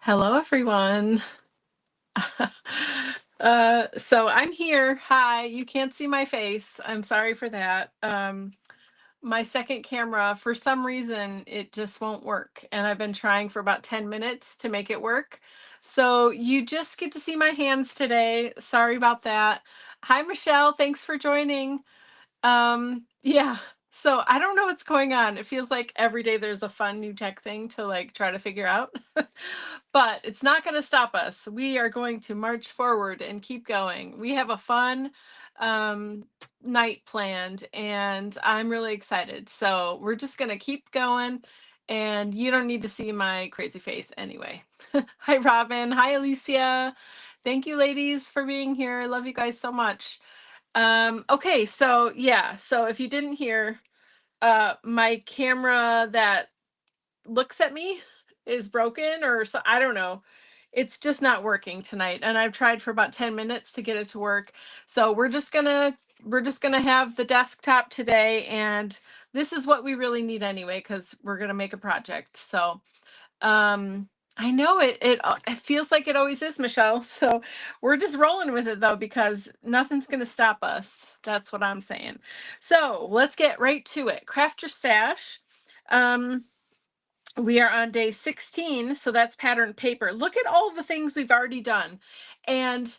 Hello, everyone. So I'm here. Hi, you can't see my face. I'm sorry for that. My second camera, for some reason, it just won't work. And I've been trying for about 10 minutes to make it work. So you just get to see my hands today. Sorry about that. Hi, Michelle. Thanks for joining. Yeah. So I don't know what's going on. It feels like every day there's a fun new tech thing to like try to figure out. But it's not going to stop us. We are going to march forward and keep going. We have a fun um night planned and I'm really excited. So we're just going to keep going and you don't need to see my crazy face anyway. Hi Robin, hi Alicia. Thank you ladies for being here. I love you guys so much. Okay, so yeah, so if you didn't hear, my camera that looks at me is broken or so, I don't know. It's just not working tonight, and I've tried for about 10 minutes to get it to work. So we're just gonna have the desktop today, and this is what we really need anyway, because we're gonna make a project. So I know it feels like it always is, Michelle. So we're just rolling with it though, because nothing's going to stop us. That's what I'm saying. So let's get right to it. Craft your stash. Um, we are on day 16, so that's pattern paper. Look at all the things we've already done. And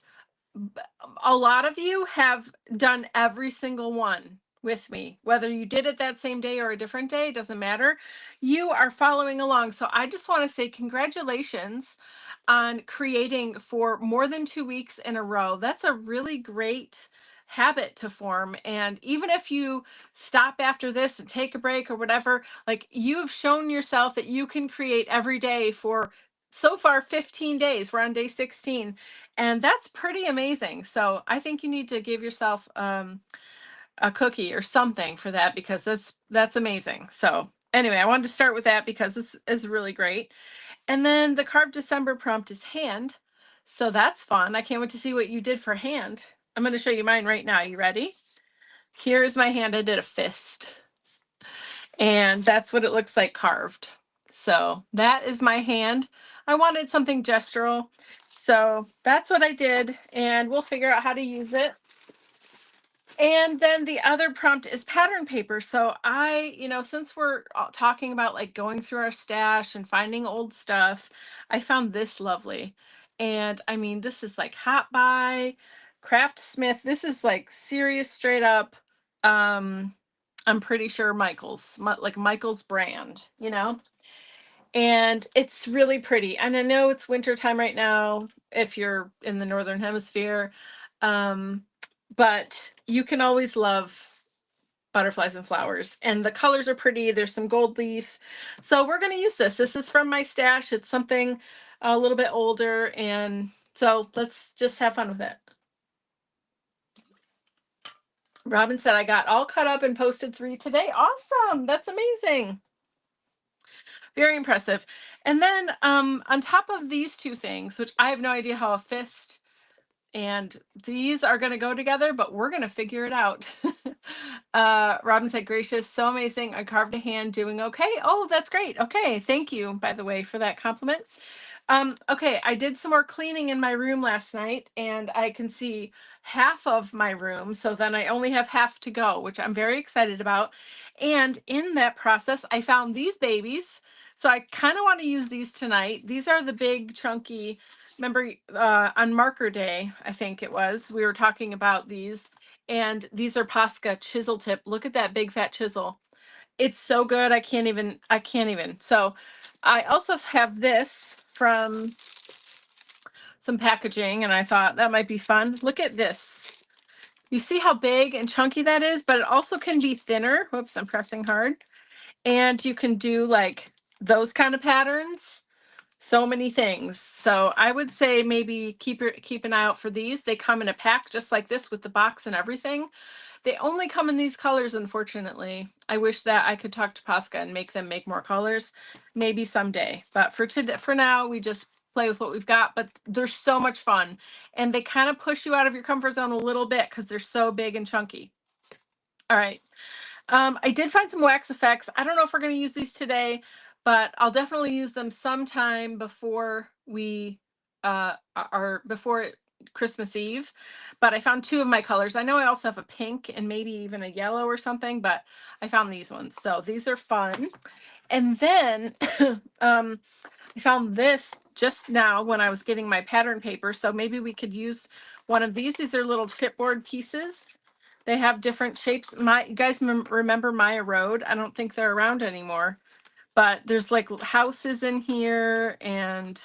a lot of you have done every single one with me, whether you did it that same day or a different day, doesn't matter. You are following along. So I just want to say congratulations on creating for more than 2 weeks in a row. That's a really great habit to form. And even if you stop after this and take a break or whatever, like you have shown yourself that you can create every day for so far 15 days. We're on day 16, and that's pretty amazing. So I think you need to give yourself a cookie or something for that, because that's amazing. So anyway, I wanted to start with that because this is really great. And then the Carved December prompt is hand. So that's fun. I can't wait to see what you did for hand. I'm going to show you mine right now. You ready? Here's my hand. I did a fist. And that's what it looks like carved. So that is my hand. I wanted something gestural. So that's what I did, and we'll figure out how to use it. And then the other prompt is pattern paper. So since we're talking about like going through our stash and finding old stuff, I found this lovely. And I mean, this is like Hot Buy, Craft Smith. This is like serious straight up. Um, I'm pretty sure like Michael's brand, and it's really pretty. And I know it's winter time right now if you're in the northern hemisphere. Um, but you can always love butterflies and flowers, and the colors are pretty. There's some gold leaf. So we're going to use this. This is from my stash. It's something a little bit older, and so let's just have fun with it. Robin said I got all cut up and posted 3 today. Awesome. That's amazing. Very impressive. And then on top of these two things, which I have no idea how a fist and these are going to go together, but we're going to figure it out. Robin said, gracious, so amazing. I carved a hand, doing okay. Oh, that's great. Okay. Thank you, by the way, for that compliment. Okay, I did some more cleaning in my room last night, and I can see half of my room. So then I only have half to go, which I'm very excited about. And in that process, I found these babies. So I kind of want to use these tonight. These are the big chunky, remember on marker day, I think it was, we were talking about these, and these are Posca chisel tip. Look at that big fat chisel. It's so good. I can't even. So I also have this from some packaging, and I thought that might be fun. Look at this. You see how big and chunky that is, but it also can be thinner. Whoops, I'm pressing hard. And you can do like those kind of patterns. So many things. So I would say maybe keep an eye out for these. They come in a pack just like this with the box and everything. They only come in these colors, unfortunately. I wish that I could talk to Posca and make them make more colors, maybe someday. But for now, we just play with what we've got. But they're so much fun, and they kind of push you out of your comfort zone a little bit because they're so big and chunky. All right. I did find some wax effects. I don't know if we're going to use these today, but I'll definitely use them sometime before we are before Christmas Eve. But I found two of my colors. I know I also have a pink and maybe even a yellow or something, but I found these ones. So these are fun. And then I found this just now when I was getting my pattern paper. So maybe we could use one of these. These are little chipboard pieces. They have different shapes. You guys remember Maya Road? I don't think they're around anymore, but there's like houses in here and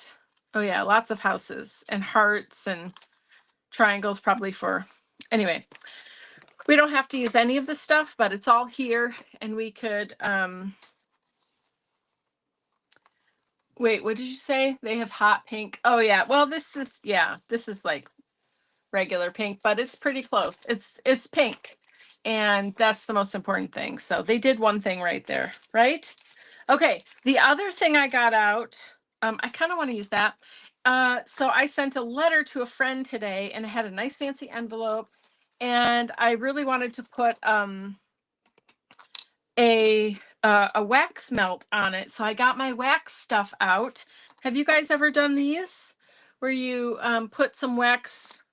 oh yeah, lots of houses and hearts and triangles probably for, anyway, we don't have to use any of this stuff, but it's all here and we could, wait, what did you say? They have hot pink. Oh yeah. Well, this is like regular pink, but it's pretty close. It's pink. And that's the most important thing. So they did one thing right there, right? Okay. The other thing I got out, I kind of want to use that. So I sent a letter to a friend today and it had a nice fancy envelope. And I really wanted to put a wax melt on it. So I got my wax stuff out. Have you guys ever done these? Where you put some wax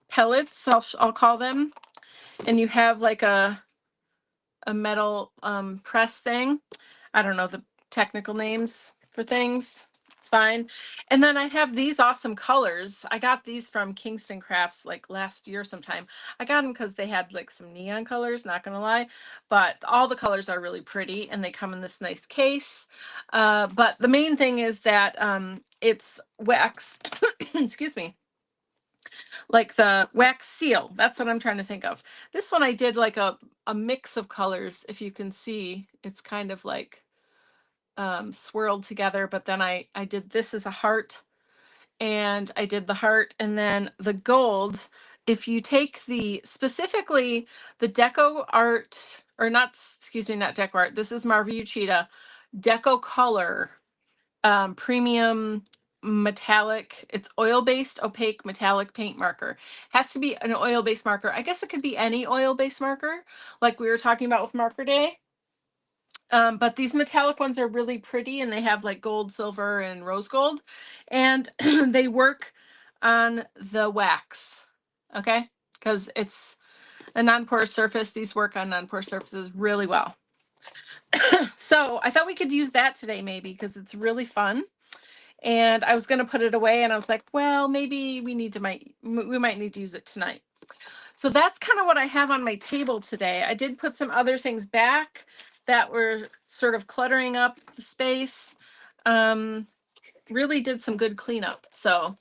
pellets, I'll call them, and you have like a metal press thing. I don't know the technical names for things. It's fine. And then I have these awesome colors. I got these from Kingston Crafts like last year sometime. I got them because they had like some neon colors, not gonna lie, but all the colors are really pretty and they come in this nice case. But the main thing is that it's wax, excuse me, like the wax seal. That's what I'm trying to think of. This one I did like a mix of colors. If you can see, it's kind of like swirled together, but then I did this as a heart and I did the heart and then the gold. If you take specifically the Deco Art, or not, excuse me, not Deco Art, this is Marva Uchida Deco Color premium metallic, it's oil-based opaque metallic paint marker. Has to be an oil-based marker. I guess it could be any oil-based marker like we were talking about with Marker Day. But these metallic ones are really pretty and they have like gold, silver, and rose gold. And they work on the wax, okay? Because it's a non-porous surface. These work on non-porous surfaces really well. So I thought we could use that today maybe because it's really fun. And I was going to put it away and I was like, well, maybe we might need to use it tonight. So that's kind of what I have on my table today. I did put some other things back that were sort of cluttering up the space. Really did some good cleanup. So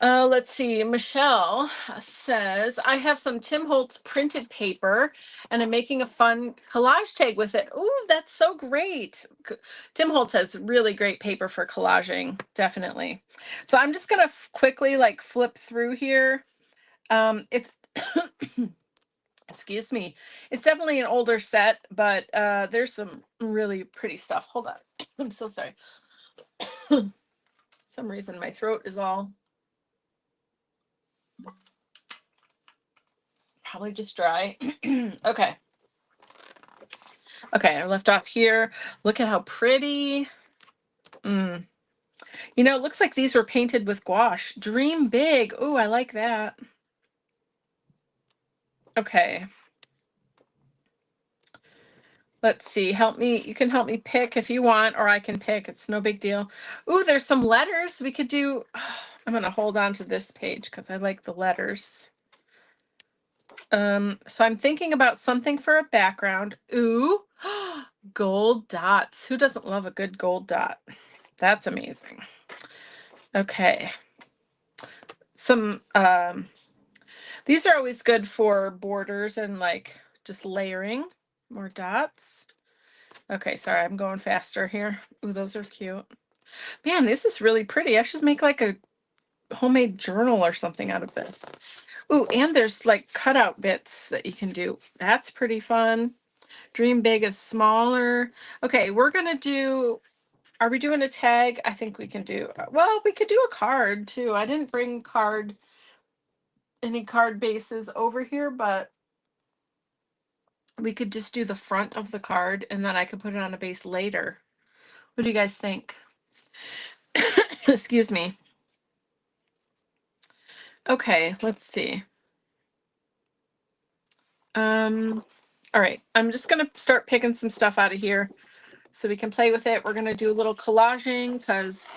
let's see. Michelle says, I have some Tim Holtz printed paper and I'm making a fun collage tag with it. Oh, that's so great. Tim Holtz has really great paper for collaging, definitely. So I'm just going to quickly like flip through here. It's excuse me. It's definitely an older set, but there's some really pretty stuff. Hold on. I'm so sorry. Some reason my throat is all probably just dry. Okay. Okay, I left off here. Look at how pretty. You know, it looks like these were painted with gouache. Dream big. Oh, I like that. Okay. Let's see. Help me. You can help me pick if you want, or I can pick. It's no big deal. Ooh, there's some letters we could do. I'm going to hold on to this page because I like the letters. So I'm thinking about something for a background. Ooh, gold dots. Who doesn't love a good gold dot? That's amazing. Okay. Some, these are always good for borders and like just layering more dots. Okay, sorry, I'm going faster here. Ooh, those are cute. Man, this is really pretty. I should make like a homemade journal or something out of this. Ooh, and there's like cutout bits that you can do. That's pretty fun. Dream big is smaller. Okay, we're gonna do, are we doing a tag? I think we can do, well, we could do a card too. I didn't bring any card bases over here, but we could just do the front of the card and then I could put it on a base later. What do you guys think? Excuse me. Okay, let's see. All right, I'm just gonna start picking some stuff out of here so we can play with it. We're gonna do a little collaging because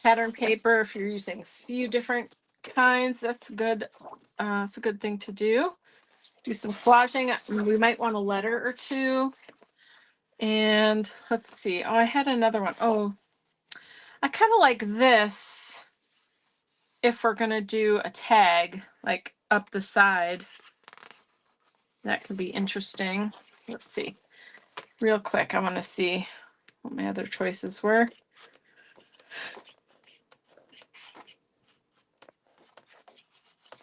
pattern paper, if you're using a few different kinds, that's good. It's a good thing to do. Do some collaging. We might want a letter or two. And let's see. Oh, I had another one. Oh, I kind of like this if we're gonna do a tag like up the side. That could be interesting. Let's see. Real quick, I want to see what my other choices were.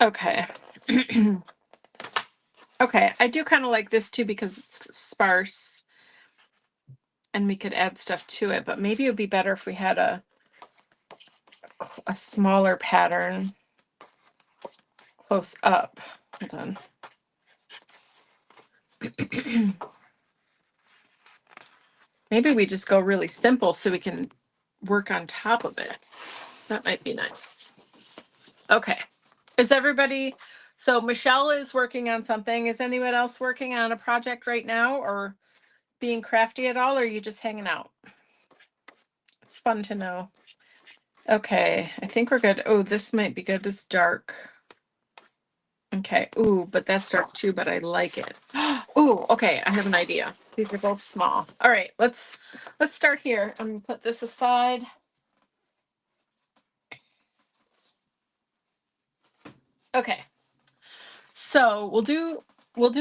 Okay. Okay, I do kind of like this too because it's sparse and we could add stuff to it, but maybe it would be better if we had a smaller pattern close up. Hold on. Maybe we just go really simple so we can work on top of it. That might be nice. Okay. Is everybody, so Michelle is working on something. Is anyone else working on a project right now or being crafty at all, or are you just hanging out? It's fun to know. Okay, I think we're good. Oh, this might be good. This dark. Okay. Ooh, but that's dark too, but I like it. Ooh, okay, I have an idea. These are both small. All right, let's start here. I'm gonna put this aside. Okay. So we'll do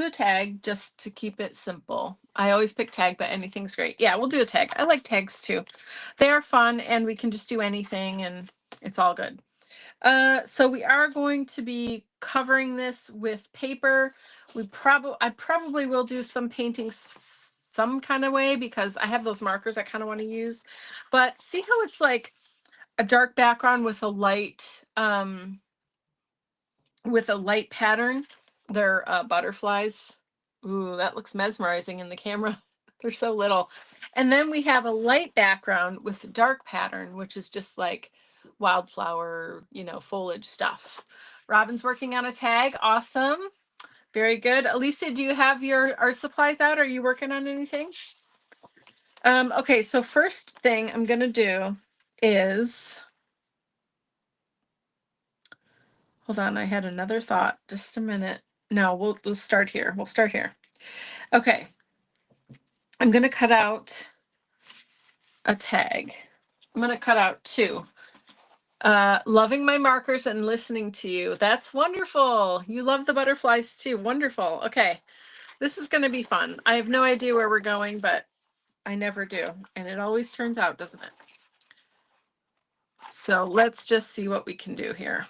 a tag just to keep it simple. I always pick tag, but anything's great. Yeah, we'll do a tag. I like tags too. They are fun and we can just do anything and it's all good. So we are going to be covering this with paper. I probably will do some painting some kind of way because I have those markers I kind of want to use. But see how it's like a dark background with a light pattern. They're butterflies. Ooh, that looks mesmerizing in the camera. They're so little. And then we have a light background with a dark pattern, which is just like wildflower, foliage stuff. Robin's working on a tag. Awesome. Very good. Alicia, do you have your art supplies out? Are you working on anything? Okay, so first thing I'm gonna do is, hold on, I had another thought. Just a minute. No, we'll start here. We'll start here. Okay. I'm gonna cut out a tag. I'm gonna cut out two. Loving my markers and listening to you. That's wonderful. You love the butterflies too. Wonderful. Okay. This is gonna be fun. I have no idea where we're going, but I never do. And it always turns out, doesn't it? So let's just see what we can do here.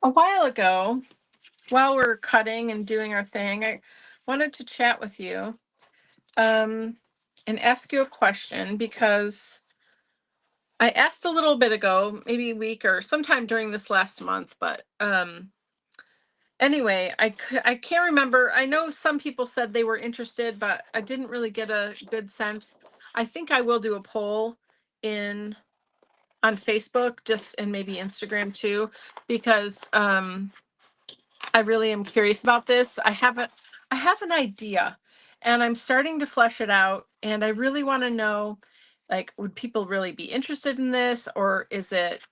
A while ago, while we're cutting and doing our thing, I wanted to chat with you and ask you a question because I asked a little bit ago, maybe a week or sometime during this last month, but anyway, I can't remember. I know some people said they were interested, but I didn't really get a good sense. I think I will do a poll on Facebook, just, and maybe Instagram too, because I really am curious about this. I have an idea and I'm starting to flesh it out, and I really want to know, like, would people really be interested in this, or is it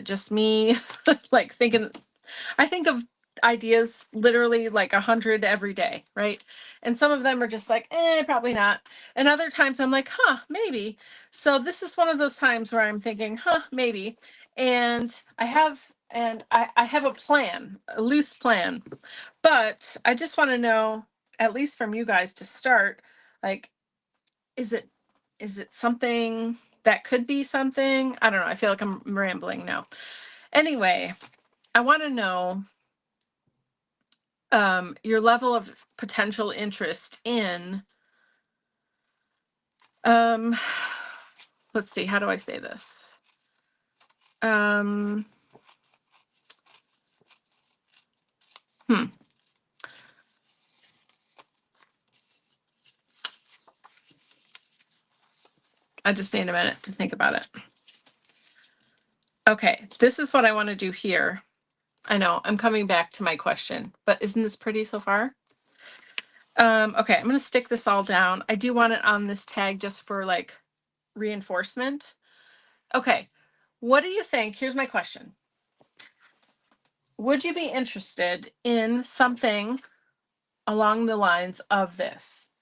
just me like thinking? I think of ideas literally like 100 every day, right? And some of them are just like, probably not. And other times I'm like, maybe. So this is one of those times where I'm thinking, maybe. And I have a plan, a loose plan. But I just want to know, at least from you guys to start, like, is it something that could be something? I don't know. I feel like I'm rambling now. Anyway, I want to know your level of potential interest in, let's see, how do I say this? Hmm. I just need a minute to think about it. Okay, this is what I want to do here. I know I'm coming back to my question, but isn't this pretty so far? Okay, I'm going to stick this all down. I do want it on this tag just for like reinforcement. Okay, what do you think? Here's my question. Would you be interested in something along the lines of this?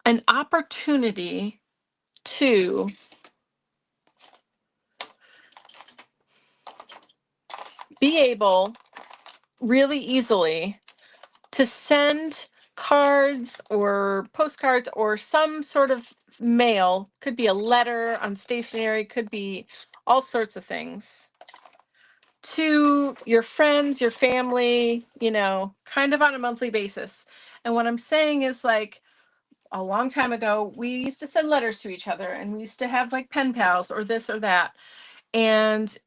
An opportunity to be able really easily to send cards or postcards or some sort of mail, could be a letter on stationery, could be all sorts of things, to your friends, your family, kind of on a monthly basis. And what I'm saying is, like, a long time ago, we used to send letters to each other and we used to have like pen pals or this or that. And,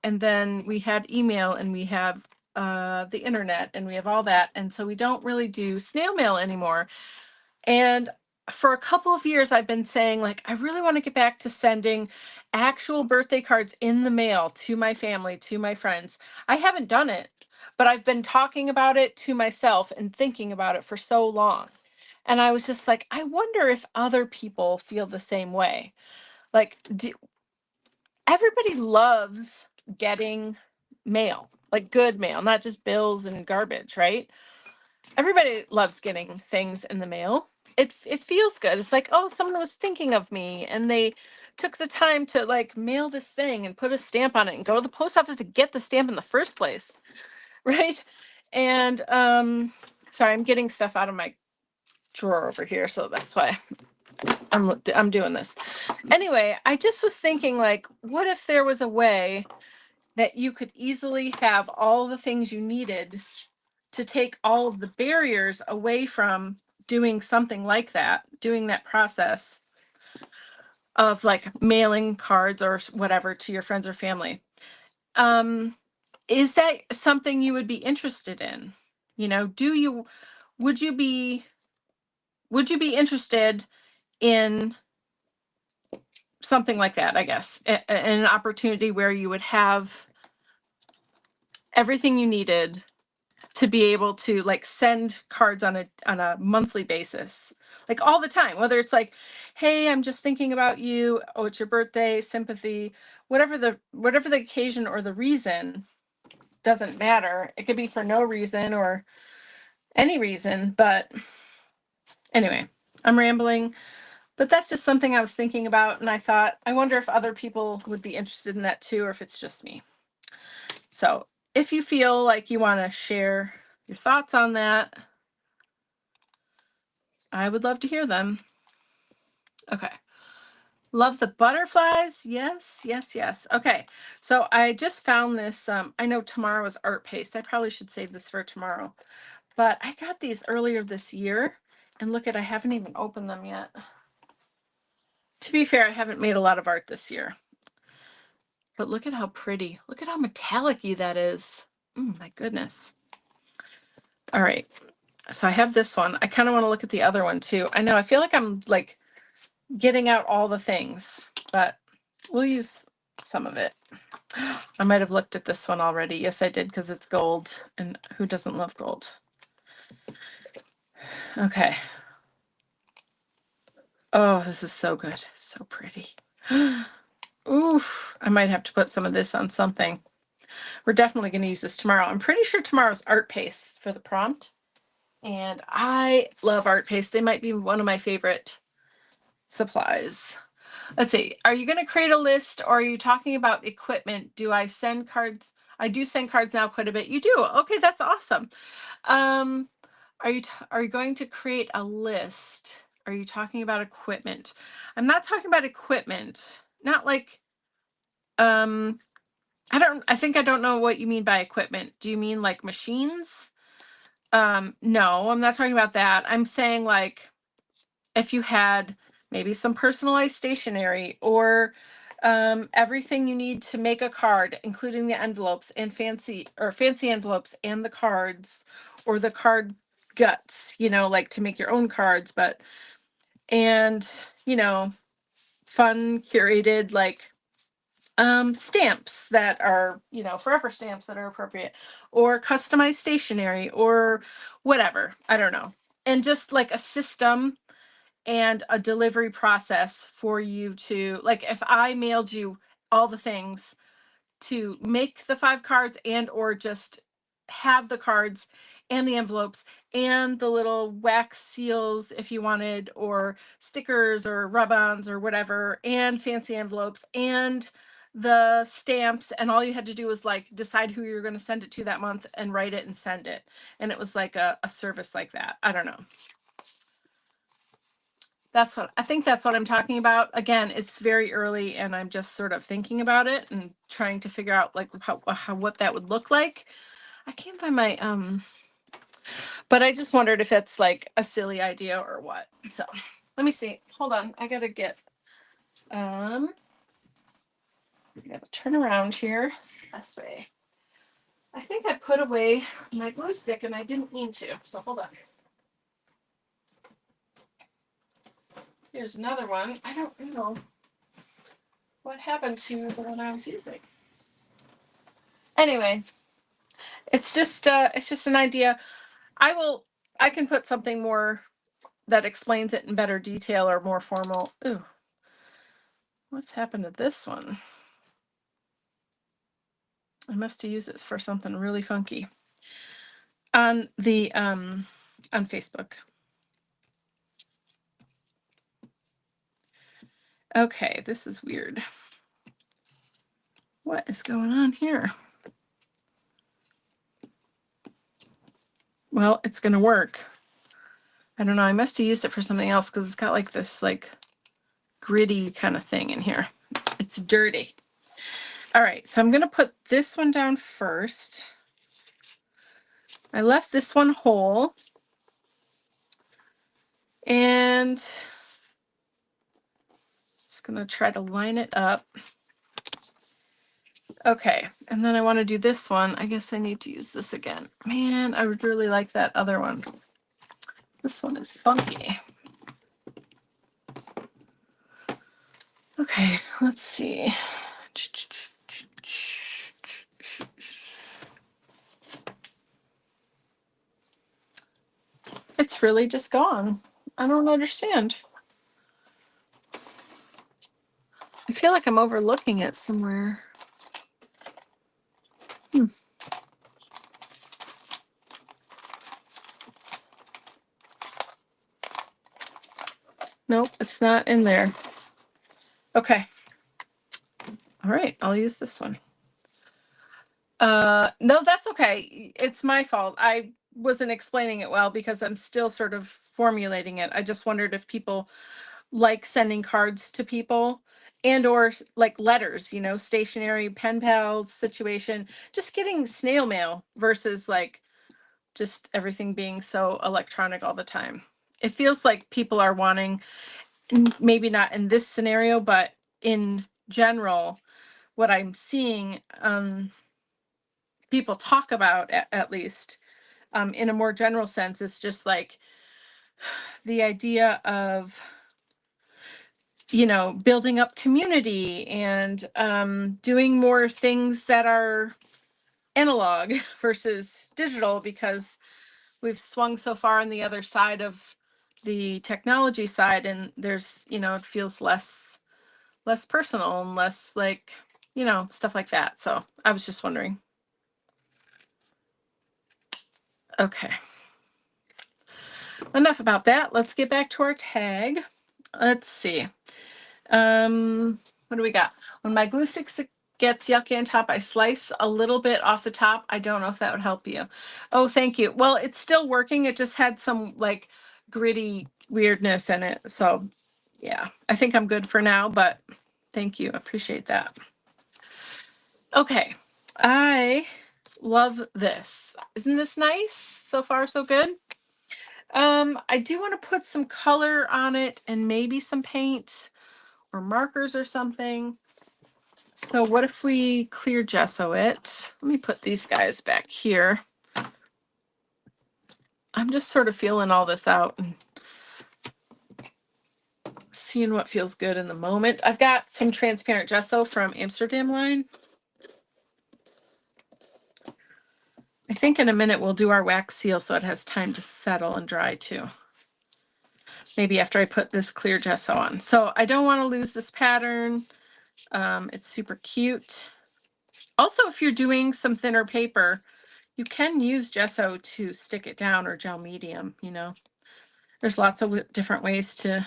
and then we had email and we have the internet and we have all that. And so we don't really do snail mail anymore. And for a couple of years, I've been saying, like, I really want to get back to sending actual birthday cards in the mail to my family, to my friends. I haven't done it, but I've been talking about it to myself and thinking about it for so long. And I was just like, I wonder if other people feel the same way. Like, everybody loves getting mail, like good mail, not just bills and garbage, right? Everybody loves getting things in the mail. It feels good. It's like, oh, someone was thinking of me and they took the time to like mail this thing and put a stamp on it and go to the post office to get the stamp in the first place, right? And sorry, I'm getting stuff out of my drawer over here, so that's why I'm doing this. Anyway, I just was thinking, like, what if there was a way that you could easily have all the things you needed to take all of the barriers away from doing something like that, doing that process of like mailing cards or whatever to your friends or family. Is that something you would be interested in? Do you would you be interested in something like that, I guess, an opportunity where you would have everything you needed to be able to like send cards on a monthly basis, like all the time, whether it's like, hey, I'm just thinking about you, oh, it's your birthday, sympathy, whatever the occasion or the reason, doesn't matter. It could be for no reason or any reason, but anyway, I'm rambling, but that's just something I was thinking about, and I thought, I wonder if other people would be interested in that too, or if it's just me. So if you feel like you want to share your thoughts on that, I would love to hear them. Okay. Love the butterflies. Yes, yes, yes. Okay. So I just found this. I know tomorrow is art paste. I probably should save this for tomorrow. But I got these earlier this year. And look at, I haven't even opened them yet. To be fair, I haven't made a lot of art this year. But look at how pretty. Look at how metallic-y that is. My goodness. All right. So I have this one. I kind of want to look at the other one too. I know, I feel like I'm like getting out all the things, but we'll use some of it. I might have looked at this one already. Yes, I did, because it's gold, and who doesn't love gold? Okay. Oh, this is so good. So pretty. Oof. I might have to put some of this on something. We're definitely going to use this tomorrow. I'm pretty sure tomorrow's art paste for the prompt. And I love art paste. They might be one of my favorite supplies. Let's see. Are you going to create a list, or are you talking about equipment? Do I send cards? I do send cards now quite a bit. You do? Okay, that's awesome. Are you going to create a list? Are you talking about equipment? I'm not talking about equipment. Not like I think I don't know what you mean by equipment. Do you mean like machines? No, I'm not talking about that. I'm saying, like, if you had maybe some personalized stationery, or everything you need to make a card, including the envelopes and fancy envelopes and the cards, or the card guts, like to make your own cards, and fun curated, like stamps that are, forever stamps that are appropriate, or customized stationery, or whatever, I don't know. And just like a system and a delivery process for you to, like, if I mailed you all the things to make the 5 cards, and or just have the cards and the envelopes and the little wax seals if you wanted, or stickers or rub-ons or whatever, and fancy envelopes and the stamps, and all you had to do was like decide who you're going to send it to that month and write it and send it, and it was like a service like that. I don't know. I think that's what I'm talking about. Again, it's very early and I'm just sort of thinking about it and trying to figure out like what that would look like. I can't find my but I just wondered if it's like a silly idea or what. So let me see. Hold on. I gotta turn around here. It's the best way. I think I put away my glue stick and I didn't mean to. So hold on. Here's another one. I don't know what happened to the one I was using. Anyway, it's just an idea. I can put something more that explains it in better detail or more formal. Ooh. What's happened to this one? I must have used this for something really funky. On the on Facebook. Okay, this is weird. What is going on here? Well, it's gonna work. I don't know. I must have used it for something else because it's got like this like gritty kind of thing in here. It's dirty. All right, so I'm gonna put this one down first. I left this one whole. And just gonna try to line it up. Okay, and then I want to do this one. I guess I need to use this again. Man, I would really like that other one. This one is funky. Okay, let's see. It's really just gone. I don't understand. I feel like I'm overlooking it somewhere. Nope, it's not in there. Okay. All right, I'll use this one. No, that's okay. It's my fault. I wasn't explaining it well because I'm still sort of formulating it. I just wondered if people like sending cards to people, and or like letters, stationary pen pals situation, just getting snail mail versus like just everything being so electronic all the time. It feels like people are wanting, maybe not in this scenario, but in general, what I'm seeing people talk about, at least in a more general sense, is just like the idea of building up community and doing more things that are analog versus digital, because we've swung so far on the other side of the technology side, and there's it feels less personal and less like stuff like that. So I was just wondering. Okay, enough about that. Let's get back to our tag. Let's see. What do we got? When my glue stick gets yucky on top, I slice a little bit off the top. I don't know if that would help you. Oh, thank you. Well, it's still working. It just had some like gritty weirdness in it. So yeah, I think I'm good for now, but thank you. Appreciate that. Okay. I love this. Isn't this nice? So far, so good. I do want to put some color on it and maybe some paint or markers or something. So what if we clear gesso it? Let me put these guys back here. I'm just sort of feeling all this out and seeing what feels good in the moment. I've got some transparent gesso from Amsterdam line. I think in a minute we'll do our wax seal so it has time to settle and dry too. Maybe after I put this clear gesso on. So I don't want to lose this pattern. It's super cute. Also, if you're doing some thinner paper, you can use gesso to stick it down or gel medium, you know. There's lots of different ways to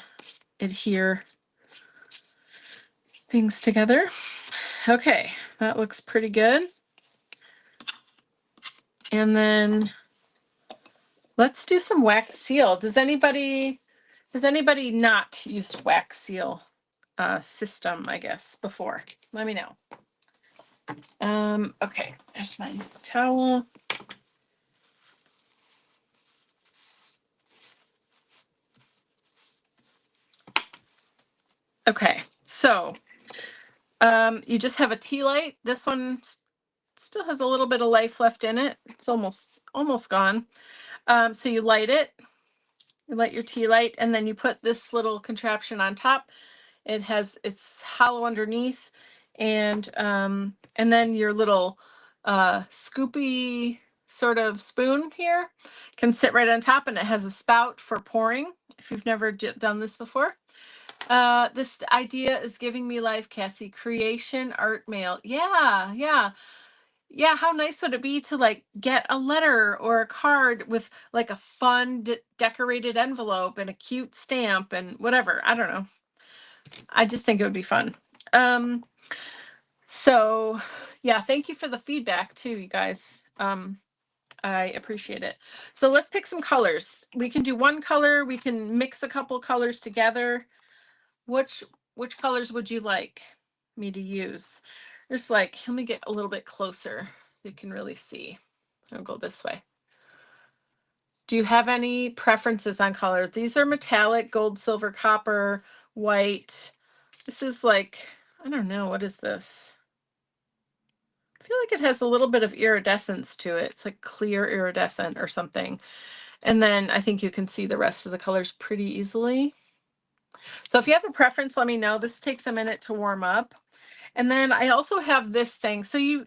adhere things together. Okay, that looks pretty good. And then let's do some wax seal. Has anybody not used wax seal system, I guess, before? Let me know. Okay, there's my towel. Okay, so you just have a tea light. This one still has a little bit of life left in it. It's almost gone. So you light it. You light your tea light, and then you put this little contraption on top. It's hollow underneath, and then your little scoopy sort of spoon here can sit right on top, and it has a spout for pouring. If you've never done this before. This idea is giving me life, Cassie. Creation art mail. Yeah, yeah. Yeah, how nice would it be to like get a letter or a card with like a fun decorated envelope and a cute stamp and whatever. I don't know. I just think it would be fun. So yeah, thank you for the feedback too, you guys. I appreciate it. So let's pick some colors. We can do one color. We can mix a couple colors together. Which colors would you like me to use? Just like, let me get a little bit closer. You can really see. I'll go this way. Do you have any preferences on color? These are metallic, gold, silver, copper, white. This is like, I don't know, what is this? I feel like it has a little bit of iridescence to it. It's like clear iridescent or something. And then I think you can see the rest of the colors pretty easily. So if you have a preference, let me know. This takes a minute to warm up. And then I also have this thing. So you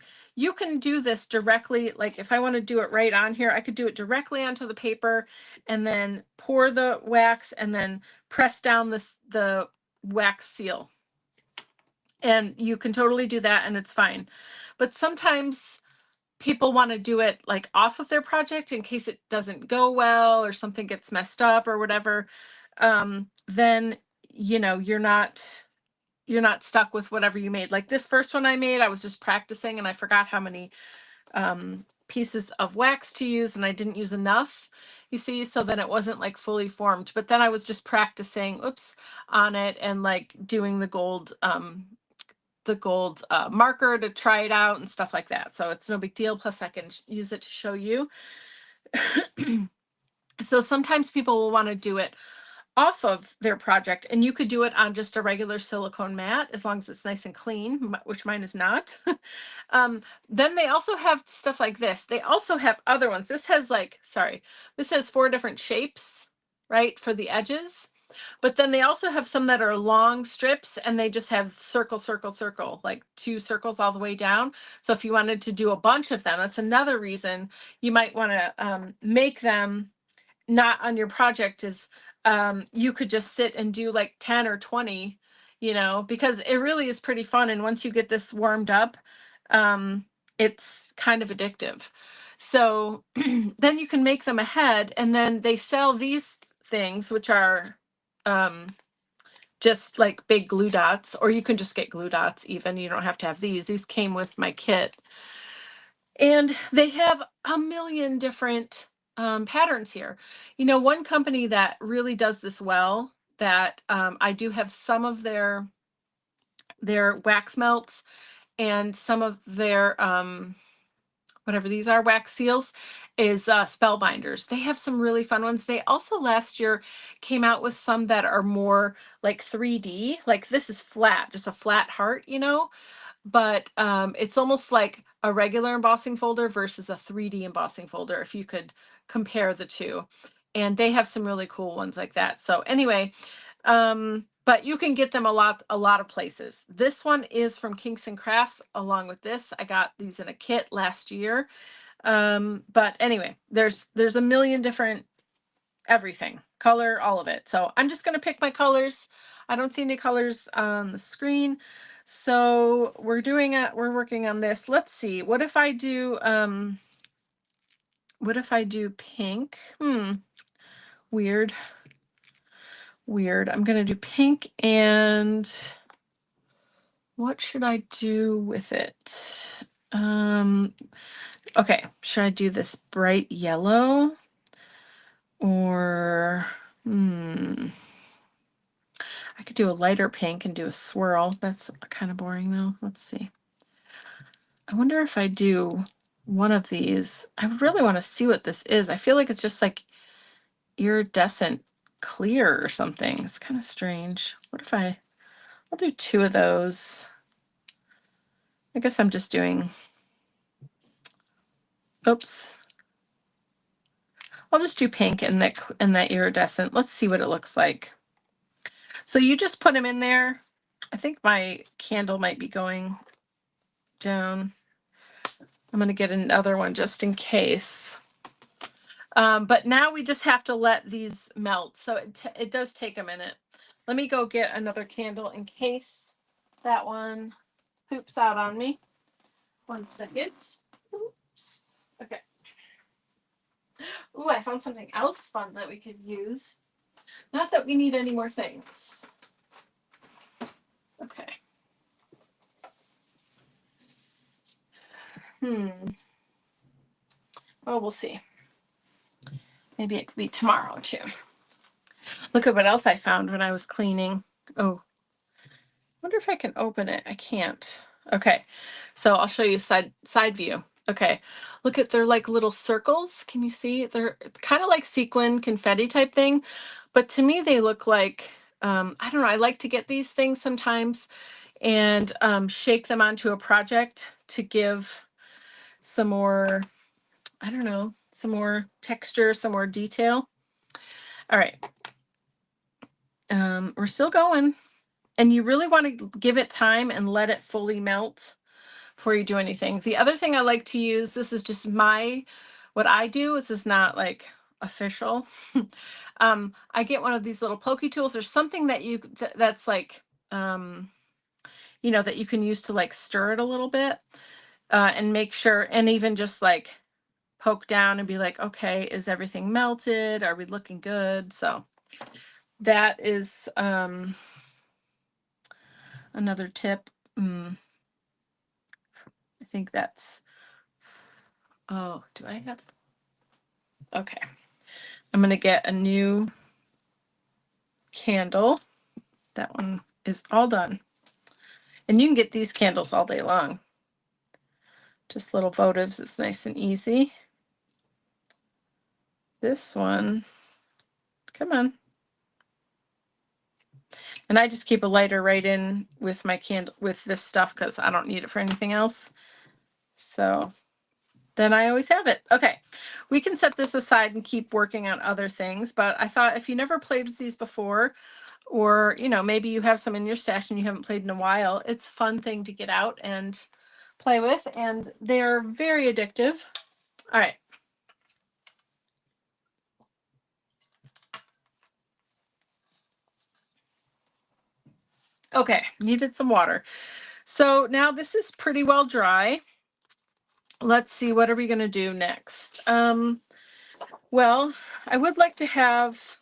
can do this directly. Like if I want to do it right on here, I could do it directly onto the paper and then pour the wax and then press down the wax seal. And you can totally do that and it's fine. But sometimes people want to do it like off of their project in case it doesn't go well or something gets messed up or whatever. Then, you know, you're not stuck with whatever you made. Like this first one I made, I was just practicing and I forgot how many pieces of wax to use and I didn't use enough, you see, so then it wasn't like fully formed. But then I was just practicing, on it and like doing the gold marker to try it out and stuff like that. So it's no big deal. Plus I can use it to show you. So sometimes people will want to do it off of their project and you could do it on just a regular silicone mat as long as it's nice and clean, which mine is not. Then they also have stuff like this. They also have other ones. This has this has 4 different shapes, right, for the edges. But then they also have some that are long strips and they just have circle, circle, circle, like 2 circles all the way down. So if you wanted to do a bunch of them, that's another reason you might want to make them not on your project is you could just sit and do like 10 or 20, you know, because it really is pretty fun. And once you get this warmed up, it's kind of addictive. So then you can make them ahead and then they sell these things, which are just like big glue dots, or you can just get glue dots even. You don't have to have these. These came with my kit. And they have a million different patterns here. You know, one company that really does this well that I do have some of their wax melts and some of their whatever these are, wax seals, is Spellbinders. They have some really fun ones. They also last year came out with some that are more like 3D. Like this is flat, just a flat heart, you know. but it's almost like a regular embossing folder versus a 3D embossing folder, if you could compare the two. And they have some really cool ones like that. So anyway, but you can get them a lot of places. This one is from Kingston Crafts. Along with this, I got these in a kit last year. But anyway, there's a million different everything, color, all of it. So I'm just going to pick my colors. I don't see any colors on the screen. So we're working on this. Let's see. What if I do pink? Weird. I'm going to do pink, and what should I do with it? Okay, should I do this bright yellow, or I could do a lighter pink and do a swirl. That's kind of boring though. Let's see. I wonder if I do one of these. I really want to see what this is. I feel like it's just like iridescent clear or something. It's kind of strange. What if I'll do 2 of those. I guess I'm just doing, oops. I'll just do pink and that iridescent. Let's see what it looks like. So you just put them in there. I think my candle might be going down. I'm going to get another one just in case. But now we just have to let these melt. So it does take a minute. Let me go get another candle in case that one poops out on me. 1 second. Oops. Okay. Ooh, I found something else fun that we could use. Not that we need any more things. Okay. Well, we'll see. Maybe it could be tomorrow too. Look at what else I found when I was cleaning. Oh, I wonder if I can open it. I can't. Okay, so I'll show you side view. Okay, look at, they're like little circles. Can you see? They're kind of like sequin confetti type thing, but to me they look like, I don't know, I like to get these things sometimes and shake them onto a project to give some more, I don't know, some more texture, some more detail. All right. We're still going, and you really want to give it time and let it fully melt before you do anything. The other thing I like to use, this is just what I do. This is not like official. I get one of these little pokey tools or something that that's like, that you can use to like stir it a little bit and make sure, and even just like poke down and be like, okay, is everything melted? Are we looking good? So that is another tip. I think that's, oh, do I have? Okay. I'm going to get a new candle. That one is all done. And you can get these candles all day long. Just little votives. It's nice and easy. This one, come on. And I just keep a lighter right in with my candle, with this stuff, because I don't need it for anything else. So then I always have it. Okay, we can set this aside and keep working on other things. But I thought if you never played with these before, or maybe you have some in your stash and you haven't played in a while, it's a fun thing to get out and play with, and they're very addictive. All right. Okay, needed some water. So now this is pretty well dry. Let's see, what are we going to do next? Well, I would like to have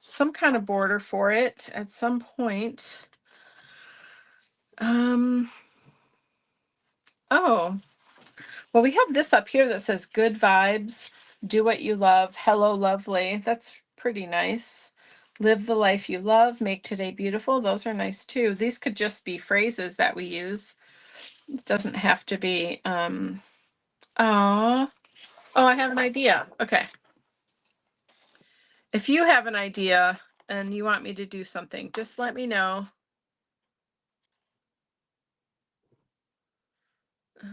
some kind of border for it at some point. Oh, well, we have this up here that says good vibes, do what you love, hello lovely. That's pretty nice. Live the life you love, make today beautiful. Those are nice too. These could just be phrases that we use. It doesn't have to be, oh, I have an idea. Okay. If you have an idea and you want me to do something, just let me know. I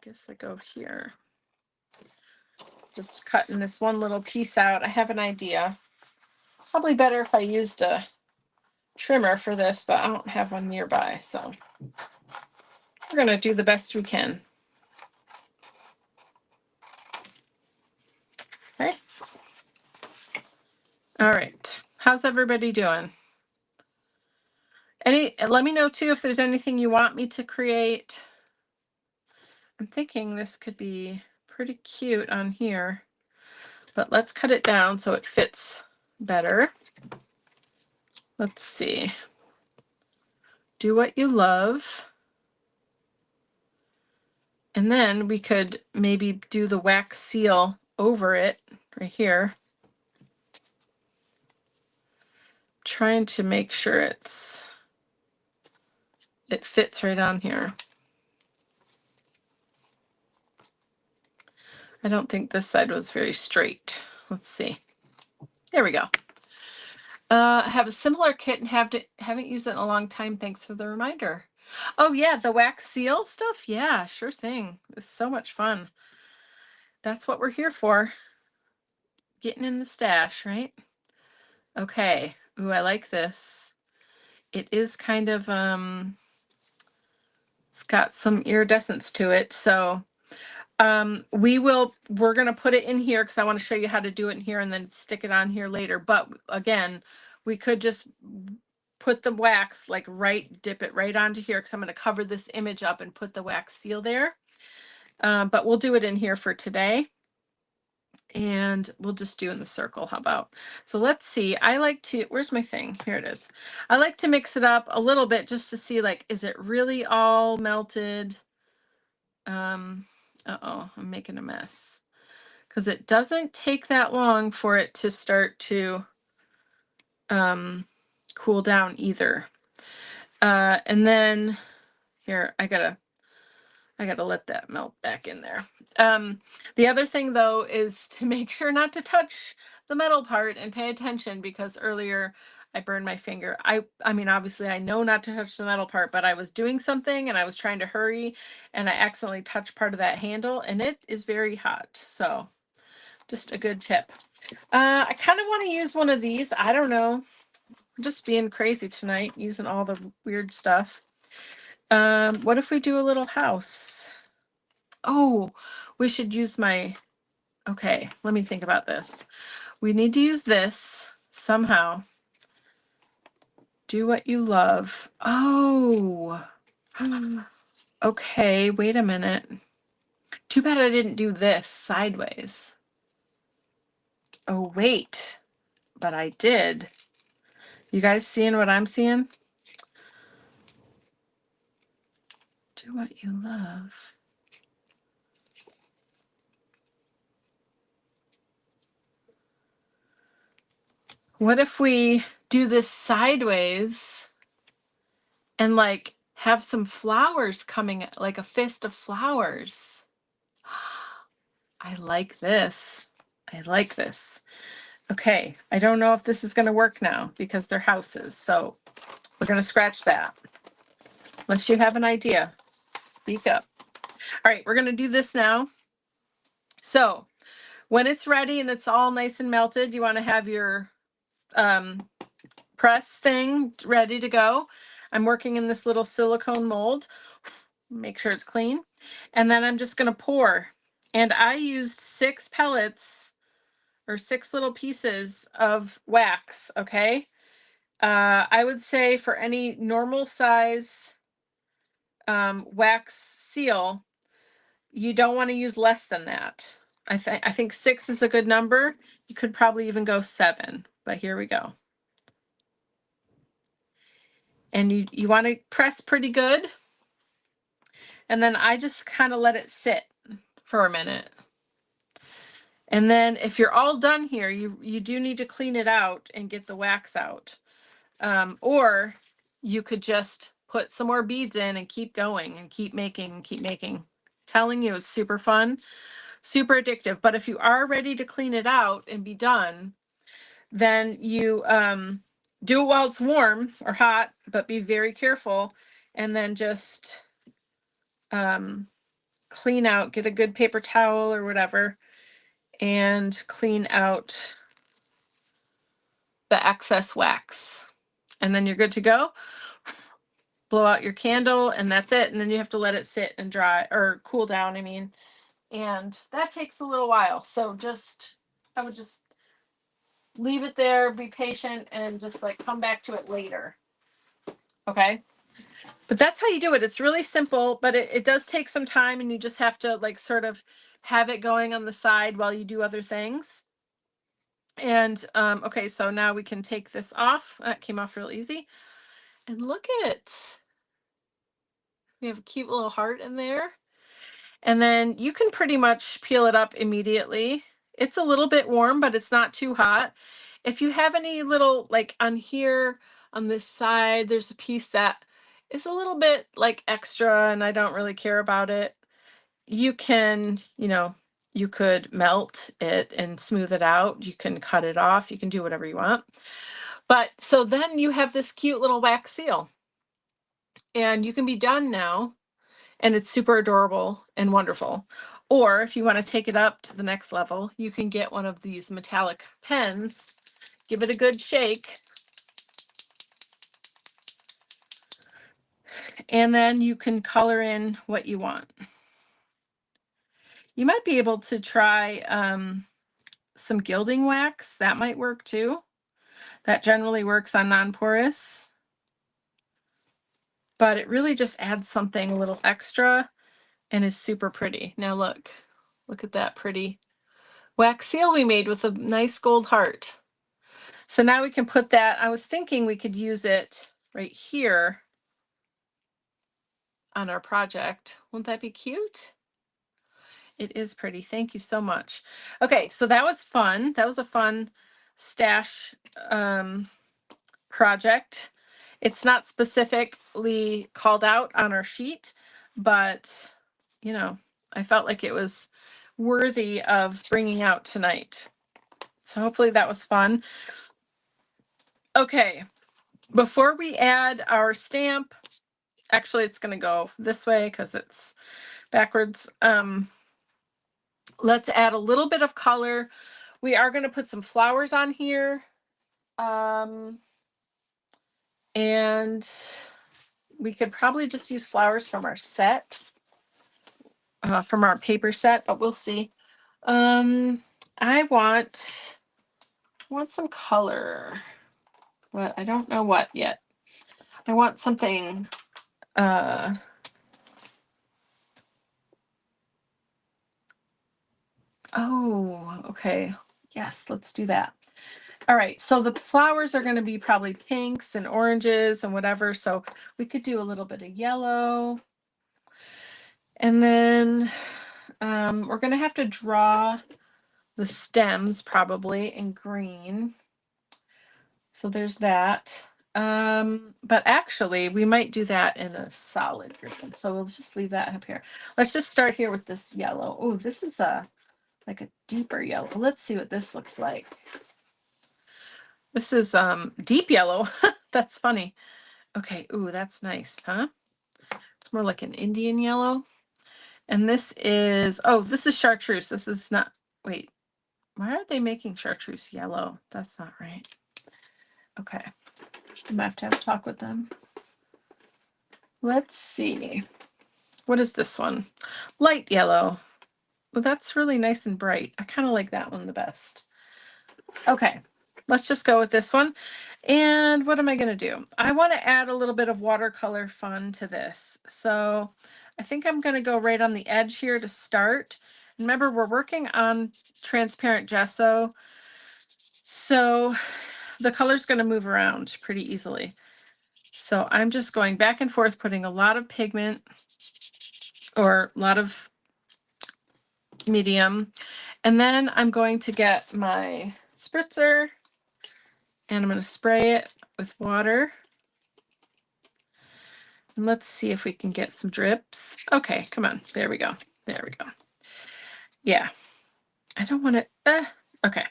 guess I go here. Just cutting this one little piece out. I have an idea. Probably better if I used a trimmer for this, but I don't have one nearby, so we're gonna do the best we can. Okay. All right. How's everybody doing? Let me know too if there's anything you want me to create. I'm thinking this could be pretty cute on here, but let's cut it down so it fits better. Let's see. Do what you love. And then we could maybe do the wax seal over it right here. Trying to make sure it fits right on here. I don't think this side was very straight. Let's see. There we go. I have a similar kit and haven't used it in a long time. Thanks for the reminder. Oh yeah, the wax seal stuff. Yeah, sure thing. It's so much fun. That's what we're here for. Getting in the stash, right? Okay. Ooh, I like this. It is kind of it's got some iridescence to it. So we're going to put it in here because I want to show you how to do it in here and then stick it on here later. But again, we could just put the wax dip it right onto here because I'm going to cover this image up and put the wax seal there. But we'll do it in here for today. And we'll just do in the circle. How about? So let's see. I like to, where's my thing? Here it is. I like to mix it up a little bit just to see is it really all melted? Uh-oh, I'm making a mess. Because it doesn't take that long for it to start to cool down either. And then here, I gotta let that melt back in there. The other thing though is to make sure not to touch the metal part and pay attention because earlier I burned my finger. I mean, obviously I know not to touch the metal part, but I was doing something and I was trying to hurry and I accidentally touched part of that handle and it is very hot. So just a good tip. I kind of want to use one of these. I don't know. I'm just being crazy tonight, using all the weird stuff. What if we do a little house? Oh, we should use okay, let me think about this. We need to use this somehow. Do what you love. Oh, okay, wait a minute. Too bad I didn't do this sideways. Oh, wait, but I did. You guys seeing what I'm seeing? Do what you love. What if we do this sideways and have some flowers coming, like a fist of flowers? I like this. I like this. Okay, I don't know if this is going to work now because they're houses. So we're going to scratch that. Unless you have an idea, speak up. All right, we're going to do this now. So when it's ready and it's all nice and melted, you want to have your press thing ready to go. I'm working in this little silicone mold. Make sure it's clean. And then I'm just going to pour. And I used 6 pellets or 6 little pieces of wax. Okay. I would say for any normal size wax seal, you don't want to use less than that. I think 6 is a good number. You could probably even go 7, but here we go. And you want to press pretty good. And then I just kind of let it sit for a minute. And then if you're all done here, you do need to clean it out and get the wax out. Or you could just put some more beads in and keep going and keep making. Telling you, it's super fun, super addictive. But if you are ready to clean it out and be done, then you do it while it's warm or hot, but be very careful and then just clean out, get a good paper towel or whatever, and clean out the excess wax. And then you're good to go. Blow out your candle and that's it. And then you have to let it sit and dry or cool down, I mean. And that takes a little while. So I would just leave it there, be patient, and just like come back to it later. Okay. But that's how you do it. It's really simple, but it does take some time, and you just have to like sort of have it going on the side while you do other things. And okay, so now we can take this off. That came off real easy. And look at, we have a cute little heart in there. And then you can pretty much peel it up immediately. It's a little bit warm, but it's not too hot. If you have any little, like on here, on this side, there's a piece that is a little bit like extra and I don't really care about it. You can, you could melt it and smooth it out. You can cut it off. You can do whatever you want. But so then you have this cute little wax seal and you can be done now. And it's super adorable and wonderful. Or if you want to take it up to the next level, you can get one of these metallic pens, give it a good shake, and then you can color in what you want. You might be able to try some gilding wax. That might work too. That generally works on non-porous. But it really just adds something a little extra and is super pretty. Now look at that pretty wax seal we made with a nice gold heart. So now we can put that, I was thinking we could use it right here on our project. Won't that be cute? It is pretty. Thank you so much. Okay, so that was fun. That was a fun stash project. It's not specifically called out on our sheet, but I felt like it was worthy of bringing out tonight. So hopefully that was fun. Okay, before we add our stamp, actually it's going to go this way because it's backwards. Let's add a little bit of color. We are going to put some flowers on here. And we could probably just use flowers from our set, from our paper set, but we'll see. I want some color, but I don't know what yet. I want something, oh, okay. Yes, let's do that. All right, so the flowers are going to be probably pinks and oranges and whatever. So we could do a little bit of yellow. And then we're going to have to draw the stems probably in green. So there's that. But actually we might do that in a solid green. So we'll just leave that up here. Let's just start here with this yellow. Oh, this is like a deeper yellow. Let's see what this looks like. This is deep yellow. That's funny. Okay, ooh, that's nice, huh? It's more like an Indian yellow. And this is, oh, this is chartreuse. This is not, wait, why are they making chartreuse yellow? That's not right. Okay, I might have to have a talk with them. Let's see. What is this one? Light yellow. Well, that's really nice and bright. I kind of like that one the best. Okay, let's just go with this one. And what am I going to do? I want to add a little bit of watercolor fun to this. So I think I'm going to go right on the edge here to start. Remember, we're working on transparent gesso. So the color's going to move around pretty easily. So I'm just going back and forth, putting a lot of pigment or a lot of medium. And then I'm going to get my spritzer and I'm going to spray it with water. And let's see if we can get some drips. Okay, come on. There we go. There we go. Yeah. I don't want to, okay.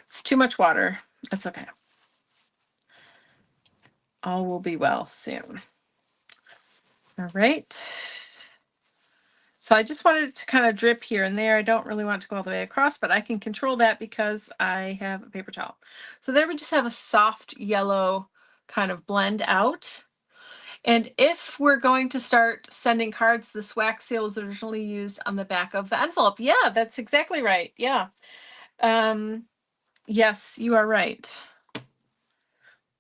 It's too much water. That's okay. All will be well soon. All right. So I just wanted it to kind of drip here and there. I don't really want it to go all the way across, but I can control that because I have a paper towel. So there we just have a soft yellow kind of blend out. And if we're going to start sending cards, this wax seal was originally used on the back of the envelope. Yeah, that's exactly right. Yeah. Yes, you are right.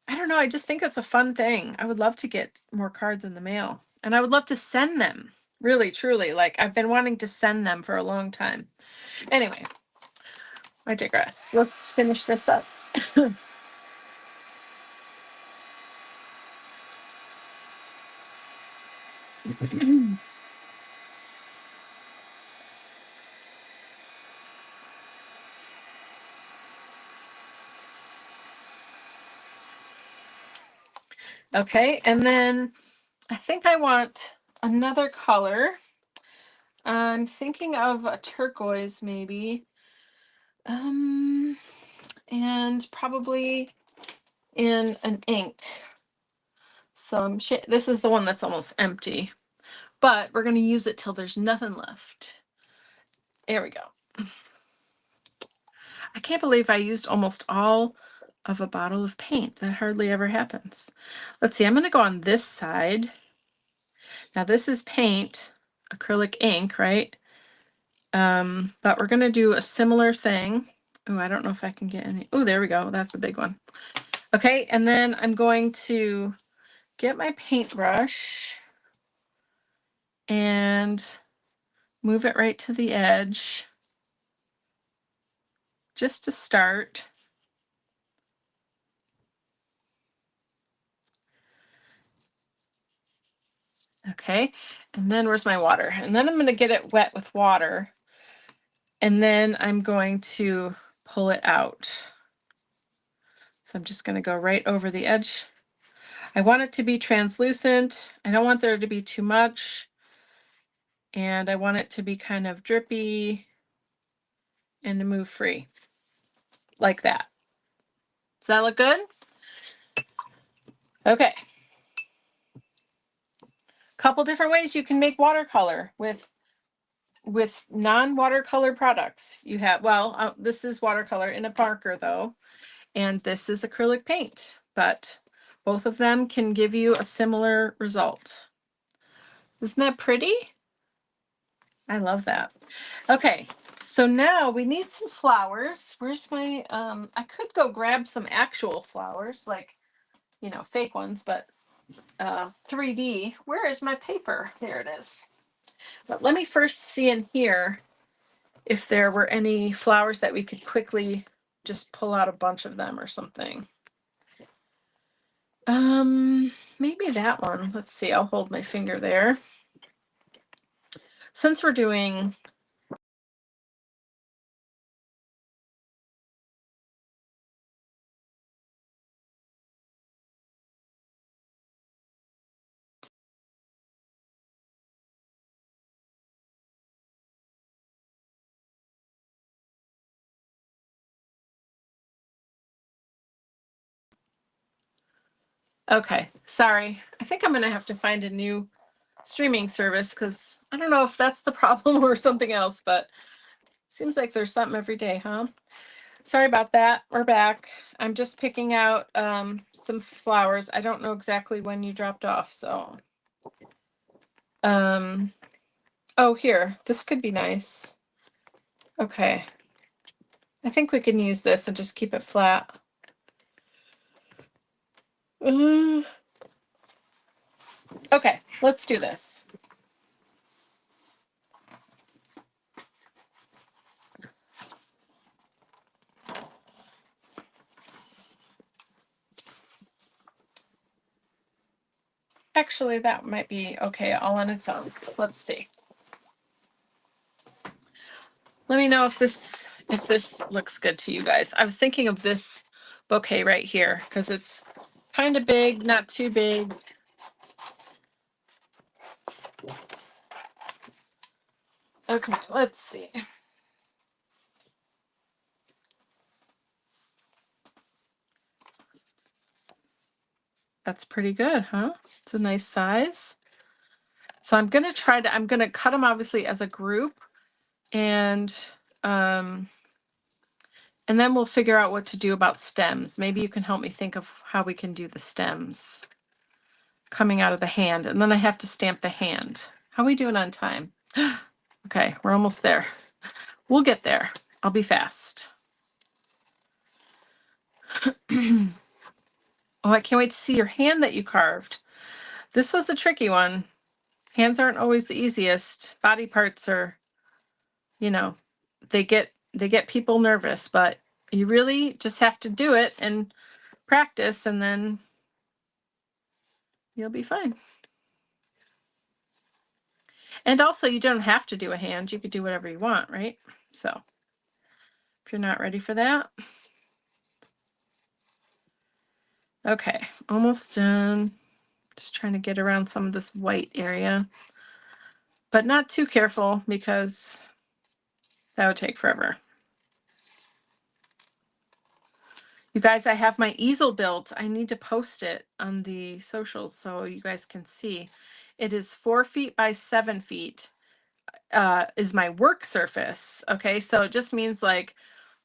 I don't know. I just think that's a fun thing. I would love to get more cards in the mail, and I would love to send them. Really, truly. Like, I've been wanting to send them for a long time. Anyway, I digress. Let's finish this up. Okay, and then I think I want another color. I'm thinking of a turquoise, maybe. And probably in an ink. So this is the one that's almost empty, but we're going to use it till there's nothing left. There we go. I can't believe I used almost all of a bottle of paint. That hardly ever happens. Let's see, I'm going to go on this side. Now this is paint, acrylic ink, right? But we're going to do a similar thing. Oh, I don't know if I can get any. Oh, there we go. That's a big one. Okay, and then I'm going to get my paintbrush and move it right to the edge just to start. Okay, and then where's my water? And then I'm going to get it wet with water, and then I'm going to pull it out. So I'm just going to go right over the edge. I want it to be translucent. I don't want there to be too much. And I want it to be kind of drippy and to move free like that. Does that look good? Okay. Couple different ways you can make watercolor with non-watercolor products. You have, well, this is watercolor in a marker though, and this is acrylic paint, but both of them can give you a similar result. Isn't that pretty? I love that. Okay, so now we need some flowers. Where's my, I could go grab some actual flowers, like, you know, fake ones, but 3D. Where is my paper? There it is. But let me first see in here if there were any flowers that we could quickly just pull out a bunch of them or something. Maybe that one. Let's see, I'll hold my finger there. Since we're doing okay, sorry. I think I'm gonna have to find a new streaming service because I don't know if that's the problem or something else, but seems like there's something every day, huh? Sorry about that. We're back. I'm just picking out some flowers. I don't know exactly when you dropped off, so oh, here, this could be nice. Okay. I think we can use this and just keep it flat. Okay, let's do this. Actually, that might be okay all on its own. Let's see. Let me know if this looks good to you guys. I was thinking of this bouquet right here because it's kind of big, not too big. Okay, let's see. That's pretty good, huh? It's a nice size. So I'm going to cut them obviously as a group, and then we'll figure out what to do about stems. Maybe you can help me think of how we can do the stems coming out of the hand. And then I have to stamp the hand. How are we doing on time? Okay, we're almost there. We'll get there. I'll be fast. Oh, I can't wait to see your hand that you carved. This was a tricky one. Hands aren't always the easiest. Body parts are, you know, they get people nervous, but you really just have to do it and practice, and then you'll be fine. And also, you don't have to do a hand. You could do whatever you want, right? So if you're not ready for that. Okay, almost done. Just trying to get around some of this white area, but not too careful because that would take forever. You guys, I have my easel built. I need to post it on the socials so you guys can see. It is 4 feet by 7 feet is my work surface. Okay, so it just means like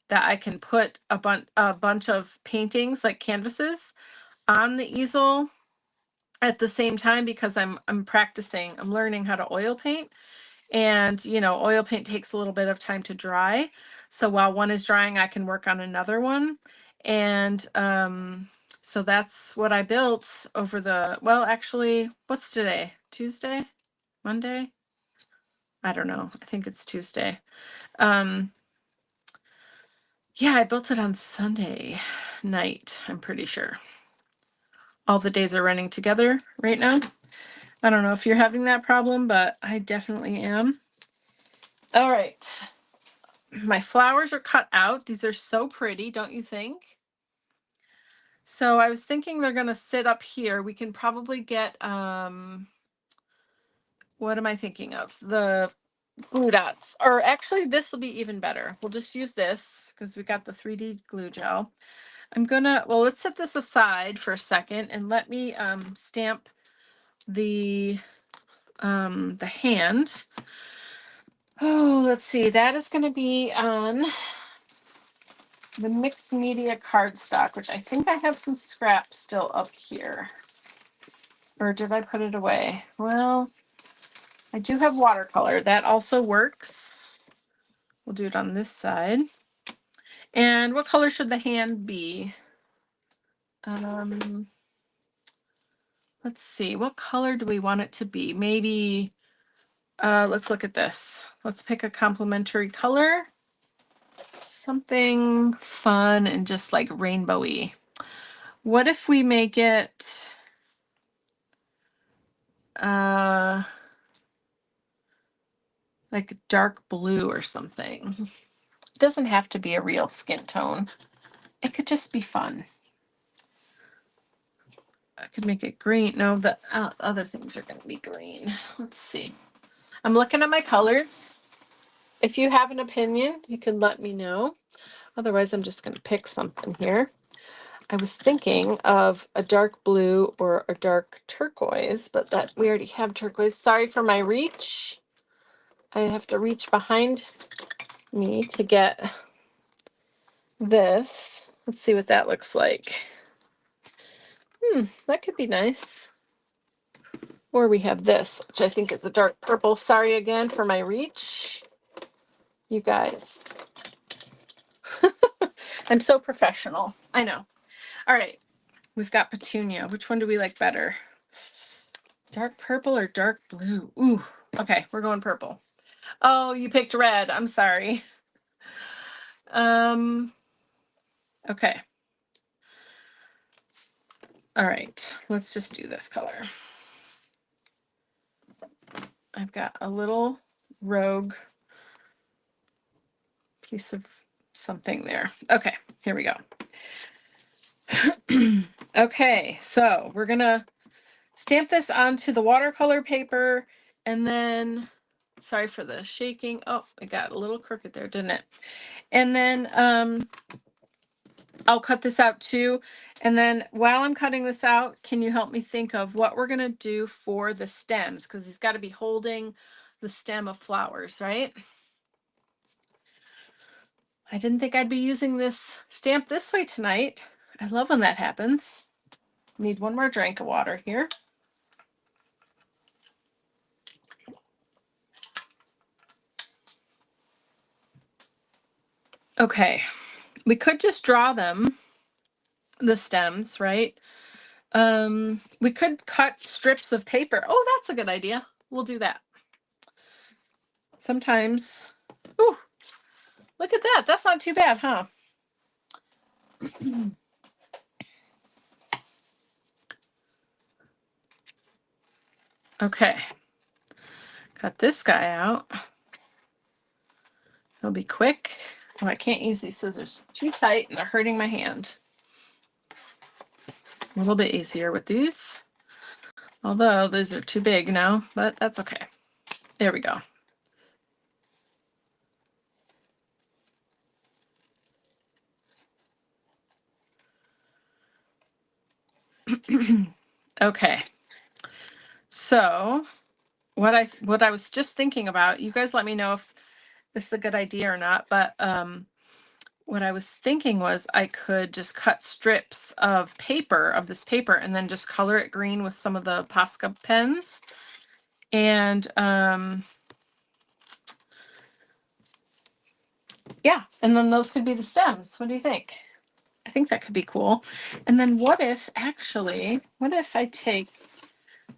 that I can put a bunch of paintings, like canvases, on the easel at the same time, because I'm practicing. I'm learning how to oil paint. And, you know, oil paint takes a little bit of time to dry. So while one is drying, I can work on another one. And so that's what I built over the, well, actually, what's today? Tuesday? Monday? I don't know. I think it's Tuesday. Yeah, I built it on Sunday night, I'm pretty sure. All the days are running together right now. I don't know if you're having that problem, but I definitely am. All right. My flowers are cut out. These are so pretty, don't you think? So I was thinking they're gonna sit up here. We can probably get what am I thinking of? The glue dots. Or actually, this will be even better. We'll just use this because we got the 3D glue gel. Well, let's set this aside for a second and let me stamp the hand. Oh, let's see. That is going to be on the mixed media cardstock, which I think I have some scraps still up here. Or did I put it away? Well, I do have watercolor. That also works. We'll do it on this side. And what color should the hand be? Let's see. What color do we want it to be? Maybe, let's look at this. Let's pick a complementary color. Something fun and just like rainbowy. What if we make it like dark blue or something? It doesn't have to be a real skin tone. It could just be fun. I could make it green. No, the other things are going to be green. Let's see. I'm looking at my colors. If you have an opinion, you can let me know. Otherwise, I'm just going to pick something here. I was thinking of a dark blue or a dark turquoise, but that we already have turquoise. Sorry for my reach. I have to reach behind me to get this. Let's see what that looks like. That could be nice. Or we have this, which I think is a dark purple. Sorry again for my reach. You guys. I'm so professional. I know. All right. We've got petunia. Which one do we like better? Dark purple or dark blue? Ooh. Okay, we're going purple. Oh, you picked red. I'm sorry. Okay. All right. Let's just do this color. I've got a little rogue piece of something there. Okay, here we go. Okay, so we're gonna stamp this onto the watercolor paper, and then, sorry for the shaking. Oh, it got a little crooked there, didn't it? And then I'll cut this out too. And then while I'm cutting this out, can you help me think of what we're going to do for the stems? Because he's got to be holding the stem of flowers, right? I didn't think I'd be using this stamp this way tonight. I love when that happens. Need one more drink of water here. Okay, we could just draw them, the stems, right? We could cut strips of paper. Oh, that's a good idea. We'll do that. Sometimes, ooh, look at that. That's not too bad, huh? Okay, cut this guy out. He'll be quick. Oh, I can't use these scissors too tight and they're hurting my hand. A little bit easier with these. Although these are too big now, but that's okay. There we go. Okay. So what I was just thinking about, you guys let me know if this is a good idea or not, but what I was thinking was I could just cut strips of paper, of this paper, and then just color it green with some of the Posca pens. And yeah, and then those could be the stems. What do you think? I think that could be cool. And then what if I take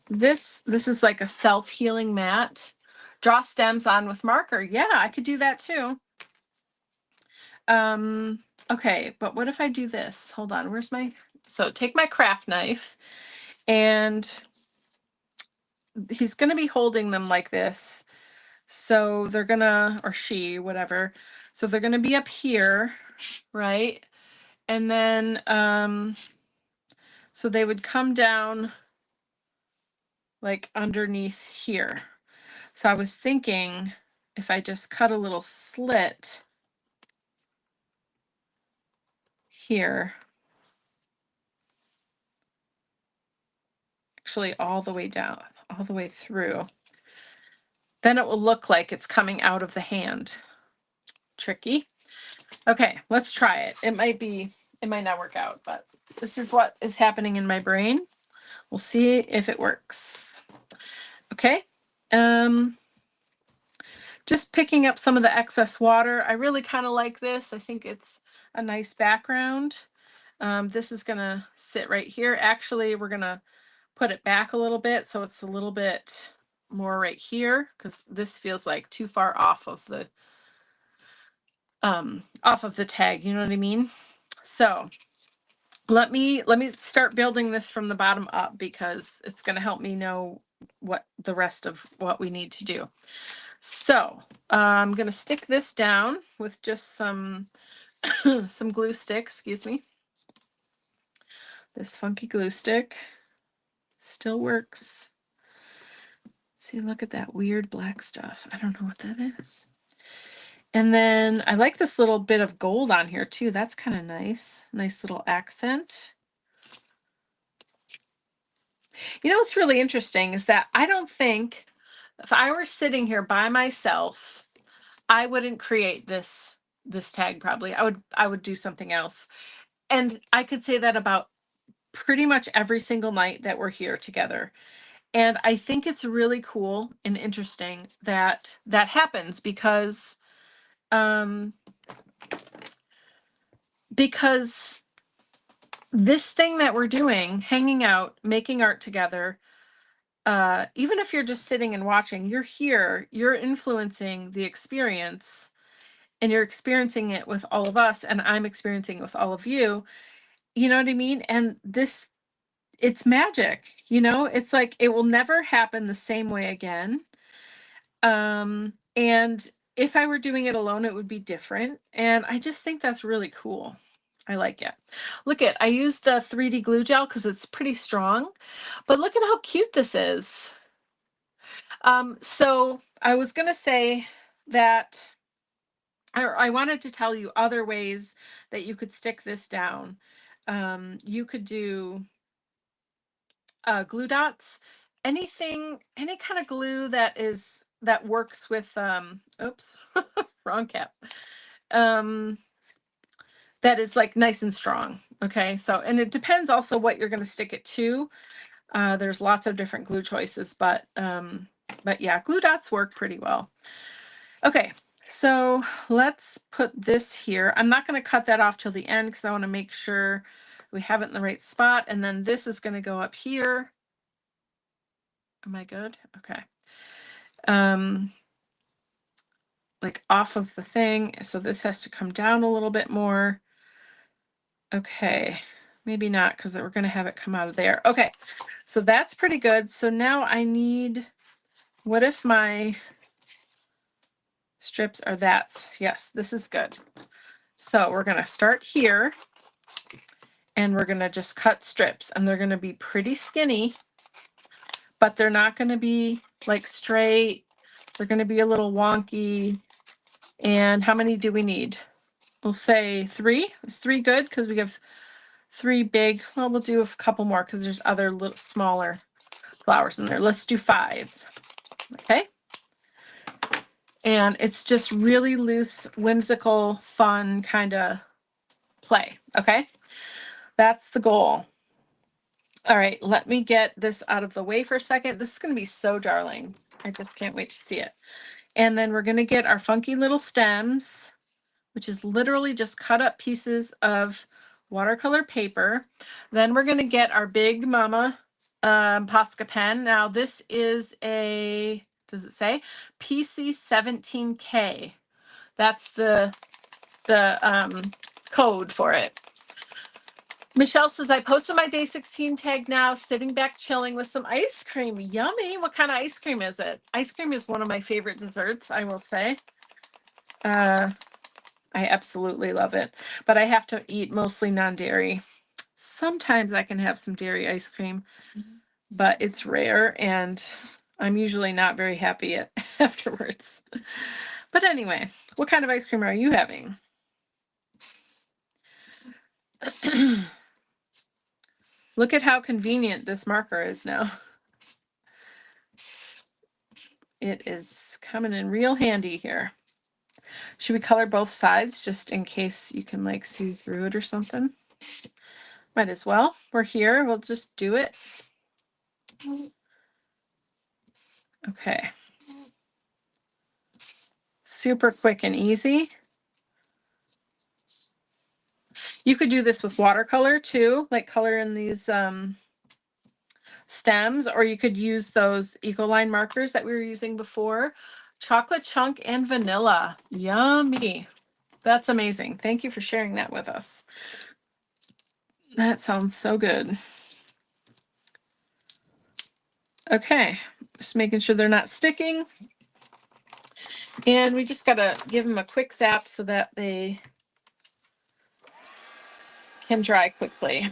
this is like a self-healing mat, draw stems on with marker. Yeah, I could do that too. Okay, but what if I do this? Hold on, so take my craft knife, and he's gonna be holding them like this. So they're gonna, or she, whatever. So they're gonna be up here, right? And then so they would come down like underneath here. So I was thinking if I just cut a little slit here, actually all the way down, all the way through, then it will look like it's coming out of the hand. Tricky. Okay, let's try it. It might not work out, but this is what is happening in my brain. We'll see if it works. Okay. Just picking up some of the excess water. I really kind of like this. I think it's a nice background. This is gonna sit right here. Actually, we're gonna put it back a little bit so it's a little bit more right here, because this feels like too far off of the tag, you know what I mean? So let me start building this from the bottom up, because it's going to help me know what the rest of what we need to do. So I'm going to stick this down with just some some glue stick, excuse me. This funky glue stick still works. See, look at that weird black stuff. I don't know what that is. And then I like this little bit of gold on here too. That's kind of nice. Nice little accent. You know what's really interesting is that I don't think, if I were sitting here by myself, I wouldn't create this tag probably. I would do something else. And I could say that about pretty much every single night that we're here together. And I think it's really cool and interesting that that happens, because this thing that we're doing, hanging out, making art together, even if you're just sitting and watching, you're here, you're influencing the experience, and you're experiencing it with all of us, and I'm experiencing it with all of you. You know what I mean? And it's magic, it's like it will never happen the same way again. And if I were doing it alone, it would be different. And I just think that's really cool. I like it. Look I used the 3D glue gel because it's pretty strong, but look at how cute this is. So I was gonna say that I wanted to tell you other ways that you could stick this down. You could do glue dots, anything, any kind of glue that works with oops, wrong cap. Um, that is like nice and strong. Okay, so and it depends also what you're going to stick it to. There's lots of different glue choices, but yeah, glue dots work pretty well. Okay, so let's put this here. I'm not going to cut that off till the end because I want to make sure we have it in the right spot. And then this is going to go up here. Am I good? Okay. Like off of the thing. So this has to come down a little bit more. Okay, maybe not because we're going to have it come out of there. Okay, so that's pretty good. So now I need, what if my strips are that? Yes, this is good. So we're going to start here and we're going to just cut strips, and they're going to be pretty skinny, but they're not going to be like straight. They're going to be a little wonky. And how many do we need? We'll say 3. Is 3 good? Because we have 3 big. Well, we'll do a couple more because there's other little smaller flowers in there. Let's do 5. Okay. And it's just really loose, whimsical, fun kind of play. Okay. That's the goal. All right. Let me get this out of the way for a second. This is going to be so darling. I just can't wait to see it. And then we're going to get our funky little stems, which is literally just cut up pieces of watercolor paper. Then we're going to get our Big Mama Posca pen. Now this is a, does it say? PC17K. That's the code for it. Michelle says, I posted my day 16 tag now, sitting back chilling with some ice cream. Yummy. What kind of ice cream is it? Ice cream is one of my favorite desserts, I will say. I absolutely love it, but I have to eat mostly non-dairy. Sometimes I can have some dairy ice cream, but it's rare and I'm usually not very happy afterwards. But anyway, what kind of ice cream are you having? Look at how convenient this marker is now. It is coming in real handy here. Should we color both sides just in case you can like see through it or something? Might as well. We're here. We'll just do it. Okay. Super quick and easy. You could do this with watercolor too, like color in these stems, or you could use those Ecoline markers that we were using before. Chocolate chunk and vanilla. Yummy. That's amazing. Thank you for sharing that with us. That sounds so good. Okay, just making sure they're not sticking. And we just gotta give them a quick zap so that they can dry quickly.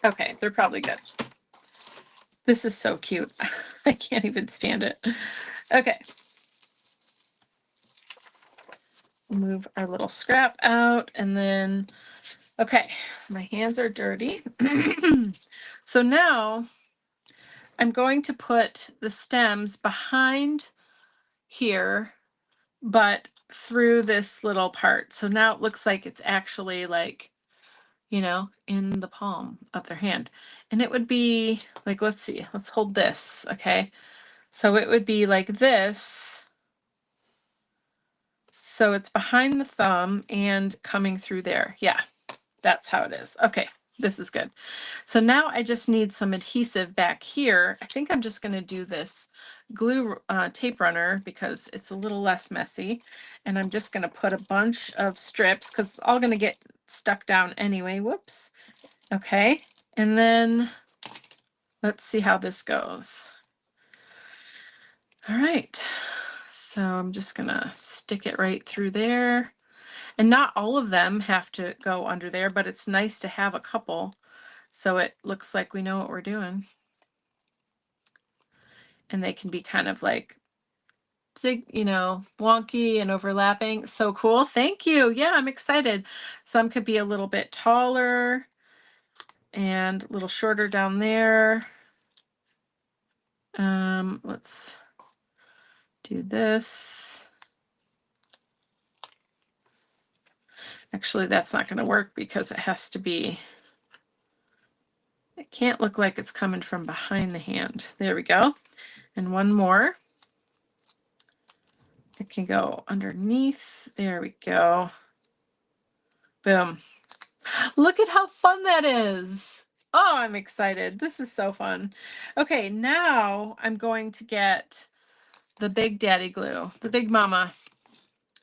Okay, they're probably good. This is so cute. I can't even stand it. Okay. Move our little scrap out and then, okay, my hands are dirty. So now I'm going to put the stems behind here, but through this little part. So now it looks like it's actually like, you know, in the palm of their hand. And it would be like, let's see, let's hold this. Okay. So it would be like this. So it's behind the thumb and coming through there. Yeah, that's how it is. Okay, this is good. So now I just need some adhesive back here. I think I'm just going to do this glue tape runner because it's a little less messy. And I'm just going to put a bunch of strips because it's all going to get stuck down anyway. Whoops. Okay, and then let's see how this goes. All right, so I'm just going to stick it right through there. And not all of them have to go under there, but it's nice to have a couple so it looks like we know what we're doing. and they can be kind of like wonky and overlapping. So cool. Thank you. Yeah, I'm excited. Some could be a little bit taller and a little shorter down there. Let's do this. Actually, that's not going to work because it has to be, it can't look like it's coming from behind the hand. There we go. And one more. It can go underneath. There we go. Boom. Look at how fun that is. Oh, I'm excited. This is so fun. Okay, now I'm going to get the Big Daddy glue, the Big Mama,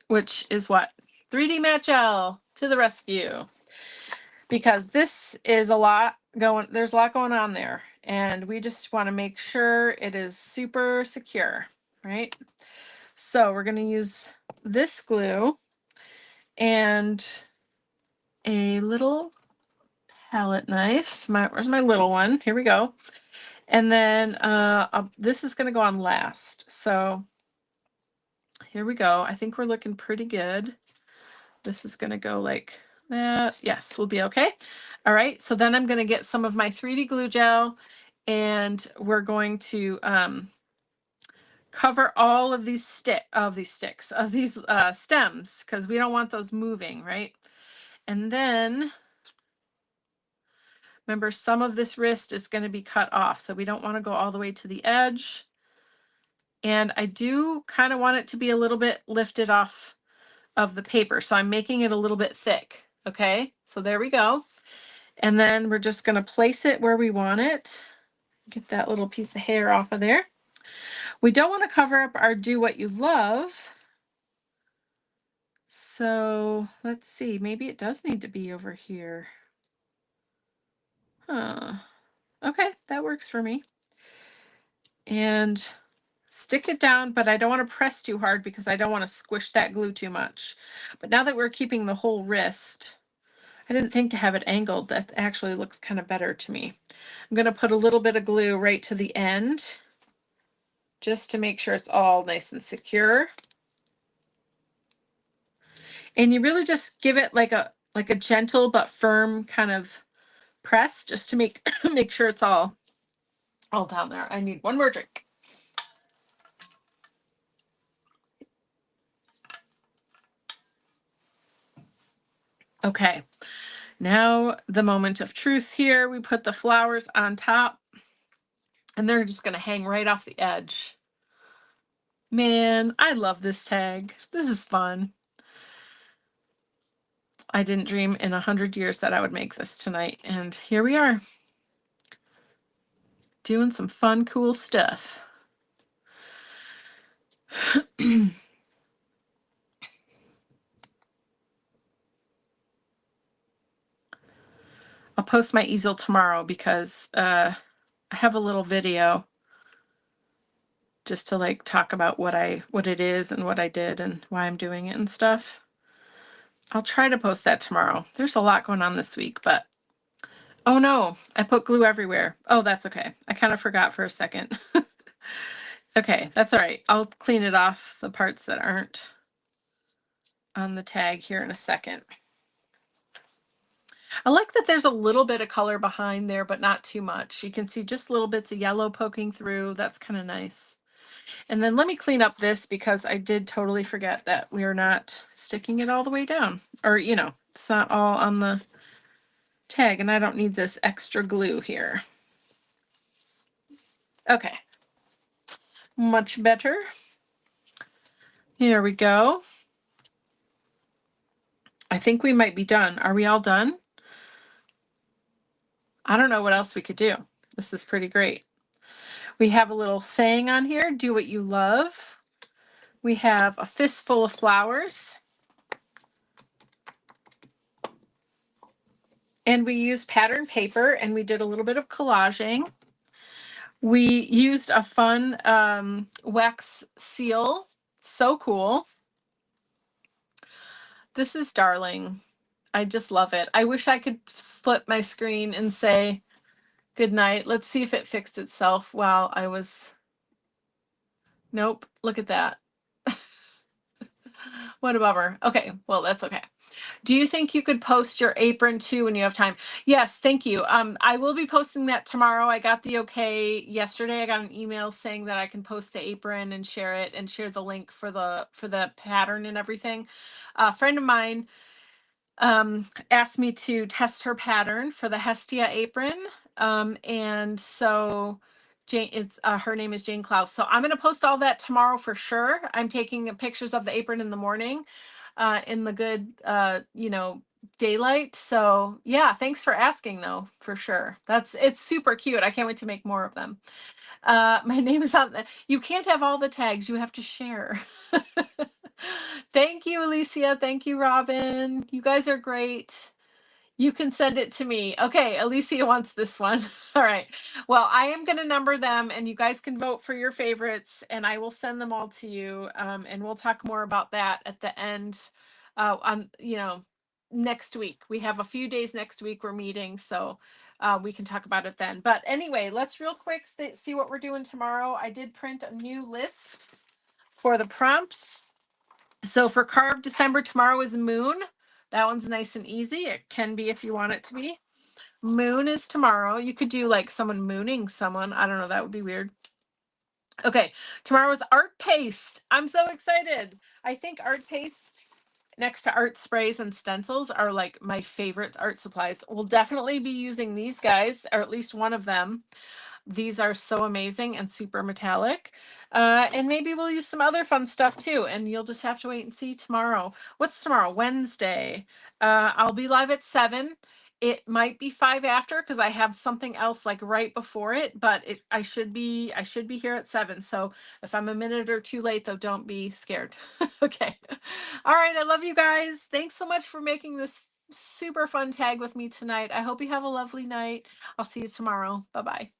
which is what? 3D Matte Gel to the rescue. Because this is a lot going, there's a lot going on there. And we just want to make sure it is super secure, right? So we're going to use this glue and a little palette knife. Where's my little one? Here we go. And then this is going to go on last. So here we go. I think we're looking pretty good. This is going to go like that. Yes, we'll be okay. All right. So then I'm going to get some of my 3D glue gel and we're going to cover all of these stems because we don't want those moving, right? And then remember, some of this wrist is going to be cut off, so we don't want to go all the way to the edge. And I do kind of want it to be a little bit lifted off of the paper, so I'm making it a little bit thick. Okay, so there we go. And then we're just going to place it where we want it. Get that little piece of hair off of there. We don't want to cover up our Do What You Love. So let's see, maybe it does need to be over here. Huh. Okay, that works for me. And stick it down, but I don't want to press too hard because I don't want to squish that glue too much. But now that we're keeping the whole wrist, I didn't think to have it angled. That actually looks kind of better to me. I'm going to put a little bit of glue right to the end just to make sure it's all nice and secure. And you really just give it like a gentle but firm kind of press just to make make sure it's all down there. I need one more drink. Okay, now the moment of truth here. We put the flowers on top and they're just going to hang right off the edge. Man, I love this tag. This is fun. I didn't dream in 100 years that I would make this tonight, and here we are doing some fun, cool stuff. I'll post my easel tomorrow because I have a little video just to like talk about what it is and what I did and why I'm doing it and stuff. I'll try to post that tomorrow. There's a lot going on this week, but oh no, I put glue everywhere. Oh, that's okay. I kind of forgot for a second. Okay, that's all right. I'll clean it off, the parts that aren't on the tag here in a second. I like that there's a little bit of color behind there, but not too much. You can see just little bits of yellow poking through. That's kind of nice. And then let me clean up this because I did totally forget that we're not sticking it all the way down. Or, it's not all on the tag, and I don't need this extra glue here. Okay. Much better. Here we go. I think we might be done. Are we all done? I don't know what else we could do. This is pretty great. We have a little saying on here, do what you love. We have a fistful of flowers. And we used pattern paper and we did a little bit of collaging. We used a fun wax seal. So cool. This is darling. I just love it. I wish I could flip my screen and say good night. Let's see if it fixed itself while I was Nope. Look at that. What a bummer. Okay. Well, that's okay. Do you think you could post your apron too when you have time? Yes, thank you. I will be posting that tomorrow. I got the okay yesterday. I got an email saying that I can post the apron and share it and share the link for the pattern and everything. A friend of mine asked me to test her pattern for the Hestia apron. And so Jane, it's her name is Jane Klaus. So I'm going to post all that tomorrow for sure. I'm taking pictures of the apron in the morning, in the good, daylight. So yeah, thanks for asking though, for sure. It's super cute. I can't wait to make more of them. My name is on the, you can't have all the tags. You have to share. Thank you, Alicia. Thank you, Robin. You guys are great. You can send it to me. Okay, Alicia wants this one. All right. Well, I am going to number them and you guys can vote for your favorites and I will send them all to you. And we'll talk more about that at the end, next week. We have a few days next week we're meeting, so we can talk about it then. But anyway, let's real quick see what we're doing tomorrow. I did print a new list for the prompts. So for Carve December, tomorrow is Moon. That one's nice and easy. It can be if you want it to be. Moon is tomorrow. You could do like someone mooning someone. I don't know. That would be weird. Okay. Tomorrow is Art Paste. I'm so excited. I think Art Paste next to art sprays and stencils are like my favorite art supplies. We'll definitely be using these guys, or at least one of them. These are so amazing and super metallic. And maybe we'll use some other fun stuff too. And you'll just have to wait and see tomorrow. What's tomorrow? Wednesday. I'll be live at 7. It might be 5 after because I have something else like right before it, but I should be here at 7. So if I'm a minute or two late, though, don't be scared. Okay. All right. I love you guys. Thanks so much for making this super fun tag with me tonight. I hope you have a lovely night. I'll see you tomorrow. Bye-bye.